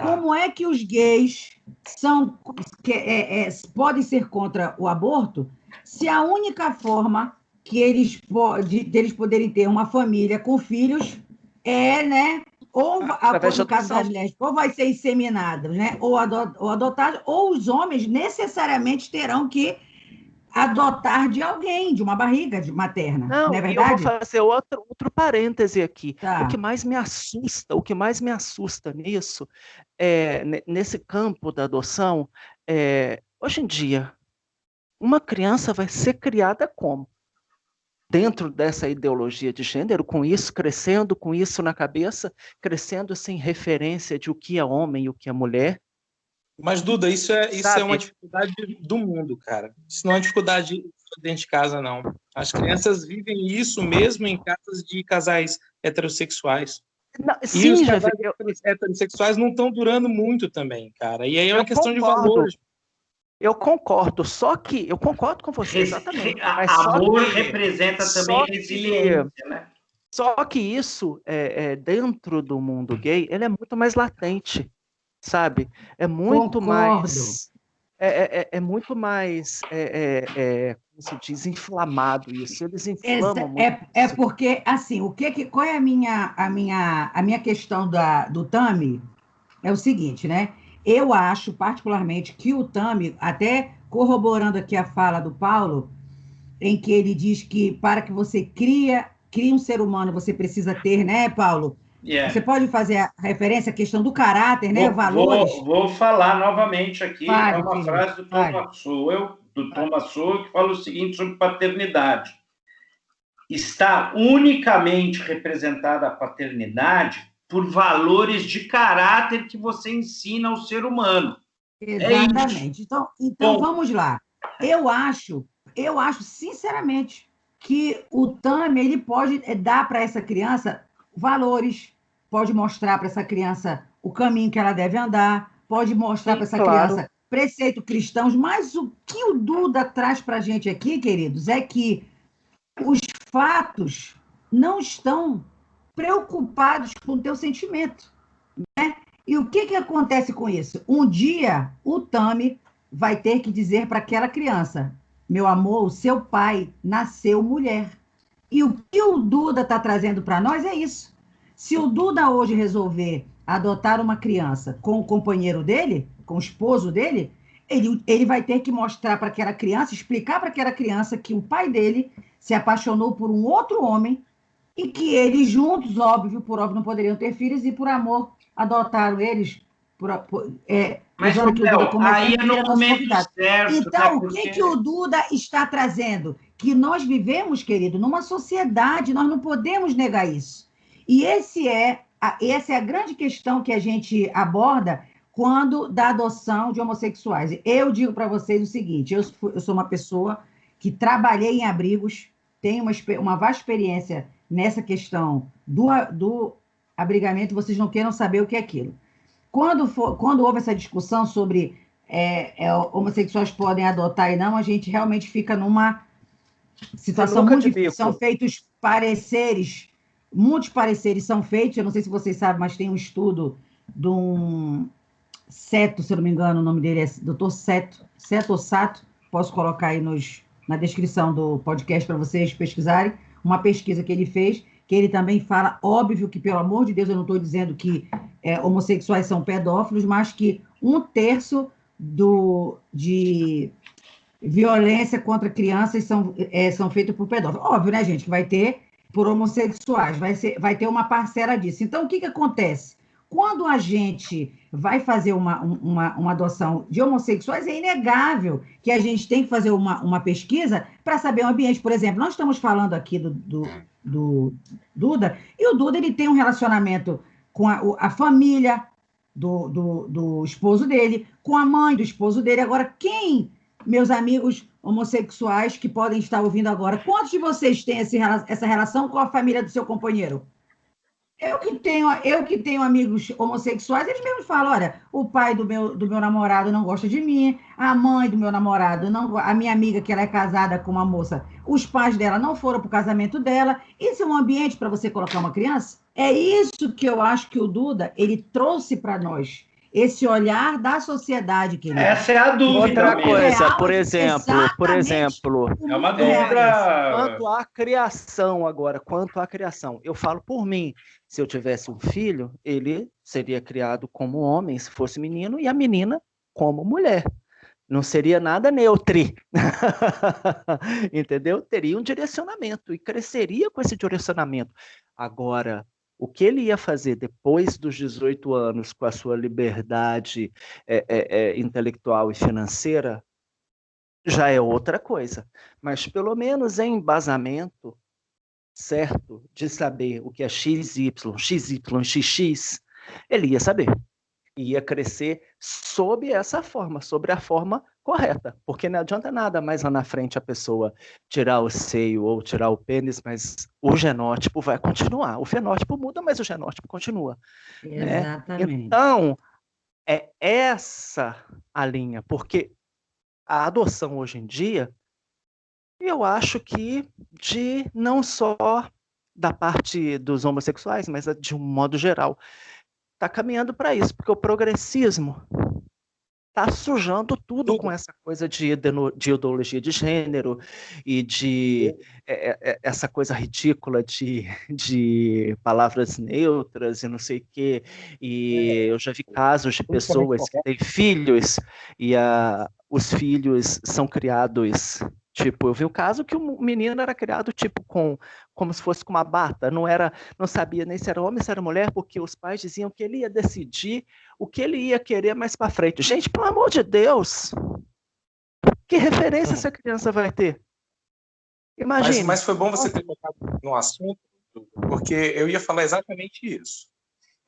Como é que os gays podem ser contra o aborto se a única forma que deles poderem ter uma família com filhos né? Ou no caso das lésbicas, ou vai ser inseminado, né? Ou adotado, ou os homens necessariamente terão que adotar de alguém, de uma barriga materna, não é verdade? Eu vou fazer outro parêntese aqui. Tá. O que mais me assusta nisso, nesse campo da adoção, hoje em dia, uma criança vai ser criada como? Dentro dessa ideologia de gênero, com isso crescendo, com isso na cabeça, crescendo sem referência de o que é homem e o que é mulher. Mas, Duda, isso é uma dificuldade do mundo, cara. Isso não é uma dificuldade dentro de casa, não. As crianças vivem isso mesmo em casas de casais heterossexuais. Não, e sim, os casais heterossexuais não estão durando muito também, cara. E aí é uma questão de valores. Eu concordo, só que eu concordo com você, exatamente. Mas amor representa também resiliência, né? Só que isso, dentro do mundo gay, ele é muito mais latente, sabe? É muito mais... É muito mais, como se diz, inflamado isso. Eles inflamam muito. Porque, assim, qual é a minha questão do Tami? É o seguinte, né? Eu acho, particularmente, que o Tami, até corroborando aqui a fala do Paulo, em que ele diz que para que você crie um ser humano, você precisa ter, né, Paulo? Você pode fazer a referência à questão do caráter, né? Valores? Vou falar novamente aqui. É uma frase do Thomas Sowell, que fala o seguinte sobre paternidade. Está unicamente representada a paternidade por valores de caráter que você ensina ao ser humano. Exatamente. Então vamos lá. Eu acho, sinceramente, que o Tami ele pode dar para essa criança valores, pode mostrar para essa criança o caminho que ela deve andar, pode mostrar para essa criança preceitos cristãos, mas o que o Duda traz para a gente aqui, queridos, é que os fatos não estão preocupados com o teu sentimento, né? E o que acontece com isso? Um dia, o Tami vai ter que dizer para aquela criança, meu amor, o seu pai nasceu mulher. E o que o Duda está trazendo para nós é isso. Se o Duda hoje resolver adotar uma criança com o companheiro dele, com o esposo dele, ele vai ter que mostrar para aquela criança, explicar para aquela criança que o pai dele se apaixonou por um outro homem e que eles juntos, por óbvio, não poderiam ter filhos, e por amor adotaram eles, Mas, usando aqui o Duda como aí exemplo, é no ele é nosso momento convidado. certo, Então, né? o que o Duda está trazendo? Que nós vivemos, querido, numa sociedade, nós não podemos negar isso. E essa é a grande questão que a gente aborda quando da adoção de homossexuais. Eu digo para vocês o seguinte, eu sou uma pessoa que trabalhei em abrigos, tenho uma vasta experiência nessa questão do abrigamento, vocês não queiram saber o que é aquilo. Quando houve essa discussão sobre homossexuais podem adotar e não, a gente realmente fica numa situação muito difícil. São feitos pareceres, muitos pareceres são feitos, eu não sei se vocês sabem, mas tem um estudo de um Seto, se eu não me engano, o nome dele é Dr. Seto ou Sato, posso colocar aí na descrição do podcast para vocês pesquisarem, uma pesquisa que ele fez, que ele também fala, óbvio que, pelo amor de Deus, eu não estou dizendo que homossexuais são pedófilos, mas que 1/3 de violência contra crianças são feitas por pedófilos. Óbvio, né, gente, que vai ter por homossexuais, vai ter uma parcela disso. Então, o que acontece? Quando a gente vai fazer uma adoção de homossexuais, é inegável que a gente tem que fazer uma pesquisa para saber o ambiente. Por exemplo, nós estamos falando aqui do Duda, e o Duda ele tem um relacionamento com a família do esposo dele, com a mãe do esposo dele. Agora, meus amigos homossexuais que podem estar ouvindo agora, quantos de vocês têm essa relação com a família do seu companheiro? Eu que tenho amigos homossexuais, eles mesmos falam, olha, o pai do meu namorado não gosta de mim, a mãe do meu namorado, a minha amiga, que ela é casada com uma moça, os pais dela não foram para o casamento dela. Isso é um ambiente para você colocar uma criança? É isso que eu acho que o Duda, ele trouxe para nós, esse olhar da sociedade, querido. Essa é a dúvida. Outra coisa, por exemplo, é uma dúvida. Quanto à criação, eu falo por mim. Se eu tivesse um filho, ele seria criado como homem, se fosse menino, e a menina como mulher. Não seria nada neutro. Entendeu? Teria um direcionamento e cresceria com esse direcionamento. Agora, o que ele ia fazer depois dos 18 anos, com a sua liberdade intelectual e financeira, já é outra coisa. Mas, pelo menos em embasamento certo de saber o que é XY, XX, ele ia saber. Ia crescer sob essa forma, sobre a forma correta. Porque não adianta nada mais lá na frente a pessoa tirar o seio ou tirar o pênis, mas o genótipo vai continuar. O fenótipo muda, mas o genótipo continua. Exatamente. Né? Então, é essa a linha. Porque a adoção hoje em dia, eu acho que não só da parte dos homossexuais, mas de um modo geral, está caminhando para isso, porque o progressismo está sujando tudo com essa coisa de ideologia de gênero e de essa coisa ridícula de palavras neutras e não sei o quê. E eu já vi casos de pessoas que têm filhos e os filhos são criados... Tipo, eu vi um caso que o menino era criado tipo como se fosse com uma bata, não sabia nem se era homem, se era mulher, porque os pais diziam que ele ia decidir o que ele ia querer mais para frente. Gente, pelo amor de Deus, que referência essa criança vai ter? Imagina. Mas foi bom você ter tocado no assunto, porque eu ia falar exatamente isso.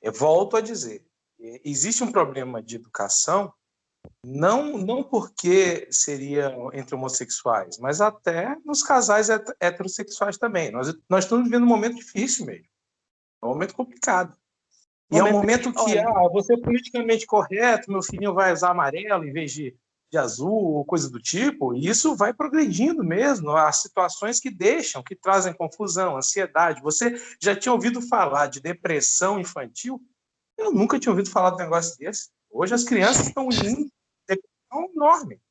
Eu volto a dizer, existe um problema de educação, não porque seria entre homossexuais, mas até nos casais heterossexuais também. Nós estamos vivendo um momento difícil mesmo. É um momento complicado. E é um momento que você é politicamente correto, meu filhinho vai usar amarelo em vez de azul ou coisa do tipo, e isso vai progredindo mesmo. Há situações que trazem confusão, ansiedade. Você já tinha ouvido falar de depressão infantil? Eu nunca tinha ouvido falar de um negócio desse. Hoje as crianças estão em depressão enorme.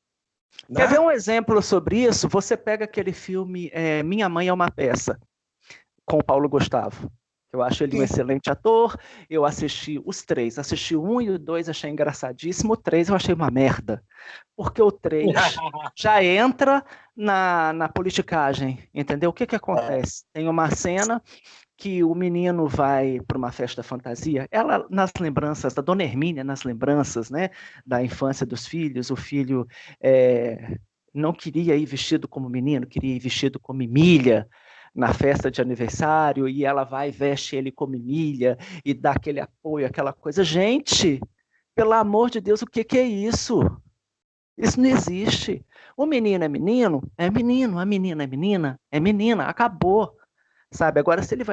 Né? Quer ver um exemplo sobre isso? Você pega aquele filme Minha Mãe é uma Peça, com o Paulo Gustavo. Eu acho ele um excelente ator. Eu assisti os 3. Assisti o 1 e o 2, achei engraçadíssimo. O 3 eu achei uma merda. Porque o 3 já entra na politicagem, entendeu? O que acontece? Tem uma cena que o menino vai para uma festa fantasia, ela, nas lembranças da Dona Hermínia, nas lembranças, né, da infância dos filhos, o filho não queria ir vestido como menino, queria ir vestido como Emília na festa de aniversário, e ela vai e veste ele como Emília, e dá aquele apoio, aquela coisa. Gente, pelo amor de Deus, o que é isso? Isso não existe. O menino é menino, é menino. A menina é menina, é menina. Acabou. Sabe? Agora, se ele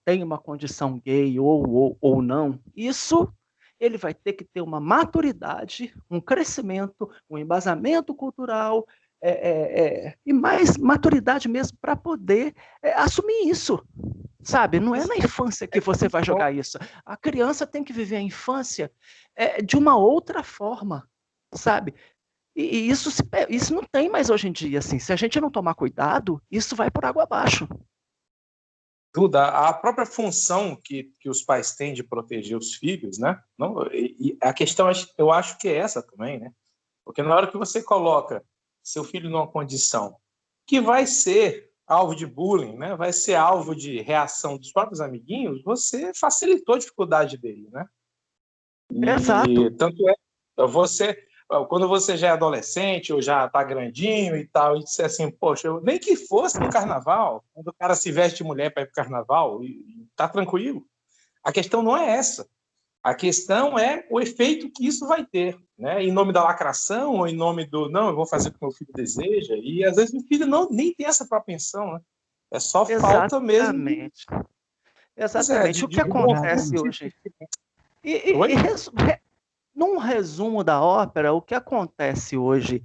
tem uma condição gay ou não, isso ele vai ter que ter uma maturidade, um crescimento, um embasamento cultural, e mais maturidade mesmo para poder assumir isso. Sabe? Não é na infância que você vai jogar isso. A criança tem que viver a infância de uma outra forma, sabe? E isso não tem mais hoje em dia, assim. Se a gente não tomar cuidado, isso vai por água abaixo. Duda, a própria função que os pais têm de proteger os filhos, né? Não, e a questão, eu acho que é essa também, né? Porque na hora que você coloca seu filho numa condição que vai ser alvo de bullying, né? Vai ser alvo de reação dos próprios amiguinhos, você facilitou a dificuldade dele, né? Exato. Tanto quando você já é adolescente ou já está grandinho e tal, e disser assim, poxa, nem que fosse no carnaval, quando o cara se veste de mulher para ir para o carnaval, e tá tranquilo. A questão não é essa. A questão é o efeito que isso vai ter, né? Em nome da lacração, ou em nome do, não, eu vou fazer o que meu filho deseja, e às vezes o filho nem tem essa propensão, né? É só falta mesmo. Exatamente. O que acontece hoje? Num resumo da ópera, o que acontece hoje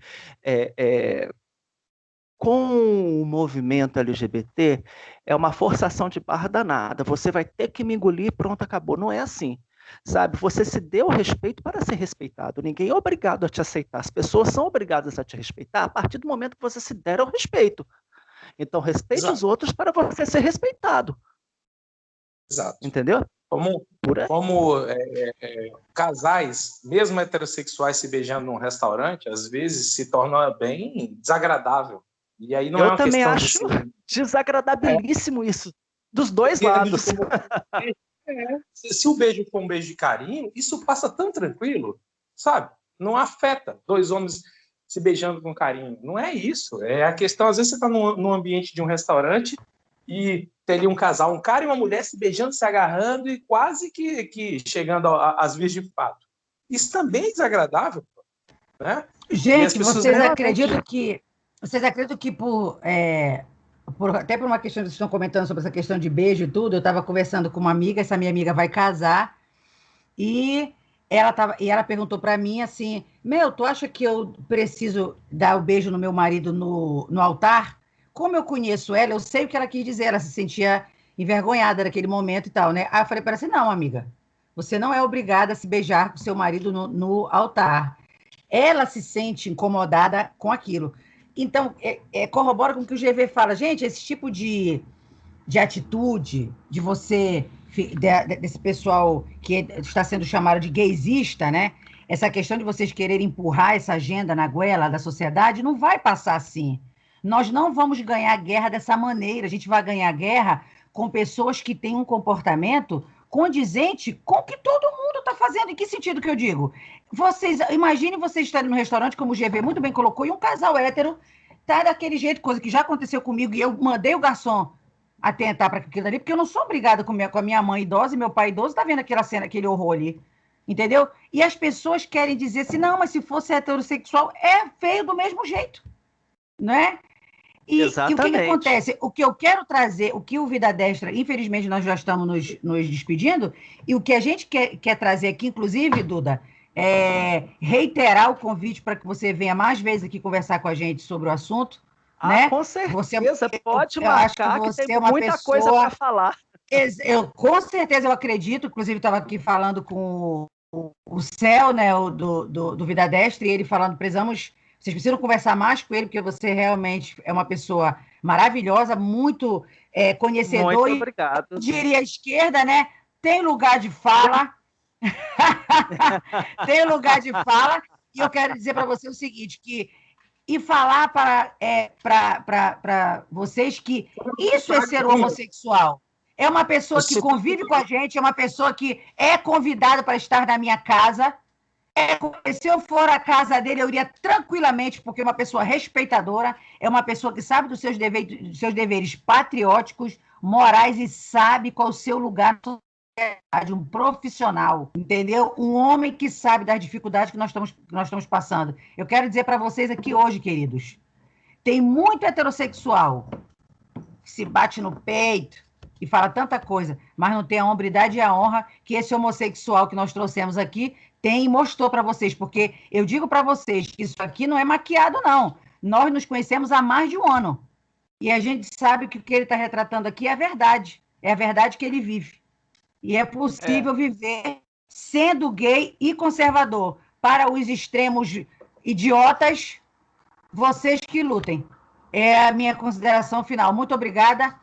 com o movimento LGBT é uma forçação de barra danada. Você vai ter que me engolir, pronto, acabou. Não é assim. Sabe, você se deu respeito para ser respeitado. Ninguém é obrigado a te aceitar. As pessoas são obrigadas a te respeitar a partir do momento que você se der ao respeito. Então, respeite Exato. os outros para você ser respeitado. Exato. Entendeu? Como casais, mesmo heterossexuais, se beijando num restaurante, às vezes se torna bem desagradável. E aí não é uma questão também acho desagradabilíssimo isso, dos dois lados. Se o beijo for um beijo de carinho, isso passa tão tranquilo, sabe? Não afeta dois homens se beijando com carinho. Não é isso. É a questão, às vezes você está num ambiente de um restaurante e tem ali um casal, um cara e uma mulher se beijando, se agarrando e quase que chegando às vias de fato. Isso também é desagradável, né? Gente, vocês acreditam que até por uma questão que vocês estão comentando sobre essa questão de beijo e tudo, eu estava conversando com uma amiga, essa minha amiga vai casar, e ela perguntou para mim assim, tu acha que eu preciso dar o beijo no meu marido no altar? Como eu conheço ela, eu sei o que ela quis dizer, ela se sentia envergonhada naquele momento e tal, né? Aí eu falei para ela assim, não, amiga, você não é obrigada a se beijar com seu marido no altar. Ela se sente incomodada com aquilo. Então, corrobora com o que o GV fala. Gente, esse tipo de atitude de você, desse pessoal que está sendo chamado de gaysista, né? Essa questão de vocês quererem empurrar essa agenda na goela da sociedade, não vai passar assim. Nós não vamos ganhar guerra dessa maneira. A gente vai ganhar guerra com pessoas que têm um comportamento condizente com o que todo mundo está fazendo. Em que sentido que eu digo? Imagine vocês estarem no restaurante, como o GV muito bem colocou, e um casal hétero tá daquele jeito, coisa que já aconteceu comigo, e eu mandei o garçom atentar para aquilo ali, porque eu não sou obrigada com a minha mãe idosa e meu pai idoso, tá vendo aquela cena, aquele horror ali. Entendeu? E as pessoas querem dizer assim, não, mas se fosse heterossexual, é feio do mesmo jeito. Não é? E o que acontece? O que eu quero trazer, o que o Vida Destra, infelizmente nós já estamos nos despedindo, e o que a gente quer trazer aqui, inclusive, Duda, é reiterar o convite para que você venha mais vezes aqui conversar com a gente sobre o assunto. Né? Com certeza, pode marcar, que tem muita coisa para falar. Com certeza, eu acredito, inclusive estava aqui falando com o Céu, né, do Vida Destra, e ele falando, vocês precisam conversar mais com ele, porque você realmente é uma pessoa maravilhosa, muito conhecedor. Muito obrigado. Eu diria à esquerda, né? Tem lugar de fala. Tem lugar de fala. E eu quero dizer para você o seguinte, que e falar para vocês que isso é ser homossexual. É uma pessoa que convive com a gente, é uma pessoa que é convidada para estar na minha casa. Se eu for à casa dele, eu iria tranquilamente, porque é uma pessoa respeitadora, é uma pessoa que sabe dos seus deveres patrióticos, morais e sabe qual o seu lugar de um profissional, entendeu? Um homem que sabe das dificuldades que nós estamos passando. Eu quero dizer para vocês aqui hoje, queridos, tem muito heterossexual que se bate no peito e fala tanta coisa, mas não tem a hombridade e a honra que esse homossexual que nós trouxemos aqui tem e mostrou para vocês, porque eu digo para vocês que isso aqui não é maquiado, não. Nós nos conhecemos há mais de um ano e a gente sabe que o que ele está retratando aqui é a verdade que ele vive. E é possível viver sendo gay e conservador. Para os extremos idiotas, vocês que lutem. É a minha consideração final. Muito obrigada.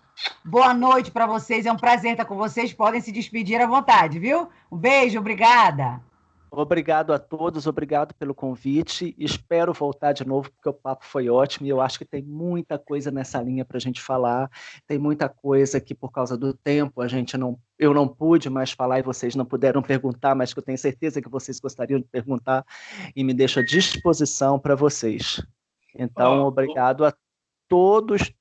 Boa noite para vocês. É um prazer estar com vocês. Podem se despedir à vontade, viu? Um beijo, obrigada. Obrigado a todos, obrigado pelo convite. Espero voltar de novo, porque o papo foi ótimo e eu acho que tem muita coisa nessa linha para a gente falar. Tem muita coisa que, por causa do tempo, eu não pude mais falar e vocês não puderam perguntar, mas que eu tenho certeza que vocês gostariam de perguntar e me deixo à disposição para vocês. Então, obrigado a todos.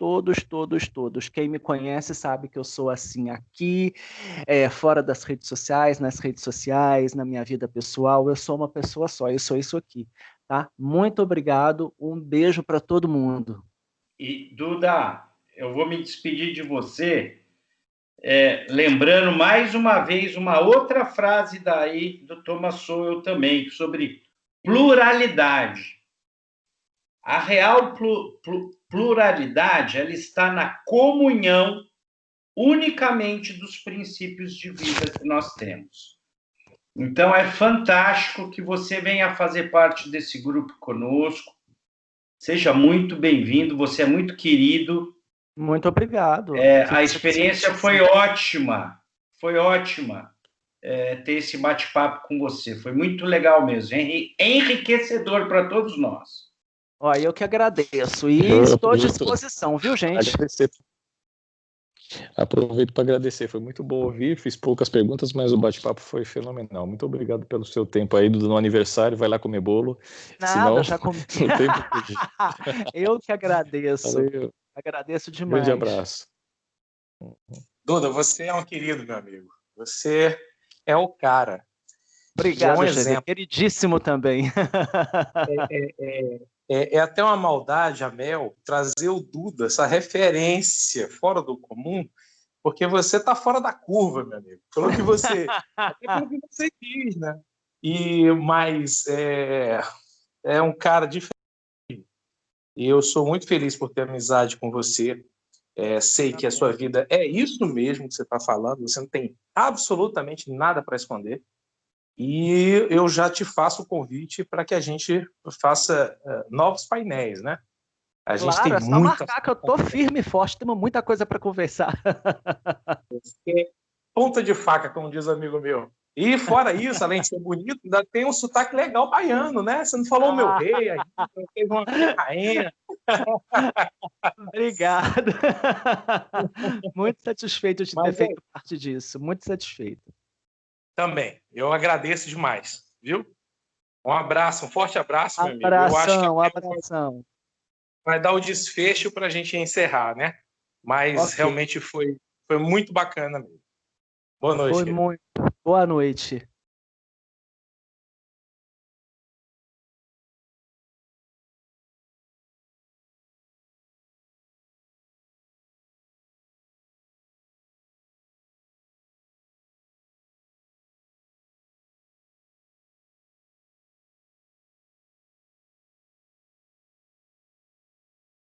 Quem me conhece sabe que eu sou assim aqui, fora das redes sociais, nas redes sociais, na minha vida pessoal, eu sou uma pessoa só, eu sou isso aqui, tá? Muito obrigado, um beijo para todo mundo. E, Duda, eu vou me despedir de você, lembrando mais uma vez uma outra frase daí do Thomas Sowell também, sobre pluralidade. A real pluralidade, ela está na comunhão unicamente dos princípios de vida que nós temos. Então, é fantástico que você venha fazer parte desse grupo conosco. Seja muito bem-vindo, você é muito querido. Muito obrigado. A experiência foi ótima, ter esse bate-papo com você. Foi muito legal mesmo, enriquecedor para todos nós. Eu que agradeço e estou à disposição, viu, gente? Aproveito para agradecer, foi muito bom ouvir, fiz poucas perguntas, mas o bate-papo foi fenomenal. Muito obrigado pelo seu tempo aí no aniversário, vai lá comer bolo. Nada, senão, já comi. Eu que agradeço. Valeu. Agradeço demais. Grande abraço. Duda, você é um querido, meu amigo. Você é o cara. Obrigado, exemplo. Queridíssimo também. É até uma maldade, a Mel, trazer o Duda, essa referência fora do comum, porque você está fora da curva, meu amigo. Pelo que você diz, né? Mas é um cara diferente. E eu sou muito feliz por ter amizade com você. Sei que a sua vida é isso mesmo que você está falando, você não tem absolutamente nada para esconder. E eu já te faço o convite para que a gente faça novos painéis, né? A gente tem só marcar que eu tô firme e forte, temos muita coisa para conversar. Ponta de faca, como diz um amigo meu. E fora isso, além de ser bonito, ainda tem um sotaque legal baiano, né? Você não falou meu rei, ainda, não teve uma rainha. Obrigado. Muito satisfeito de ter feito parte disso, muito satisfeito. Também, eu agradeço demais, viu? Um abraço, um forte abraço, meu amigo. Abração. Vai dar o desfecho para a gente encerrar, né? Mas realmente foi muito bacana mesmo. Boa noite. Boa noite.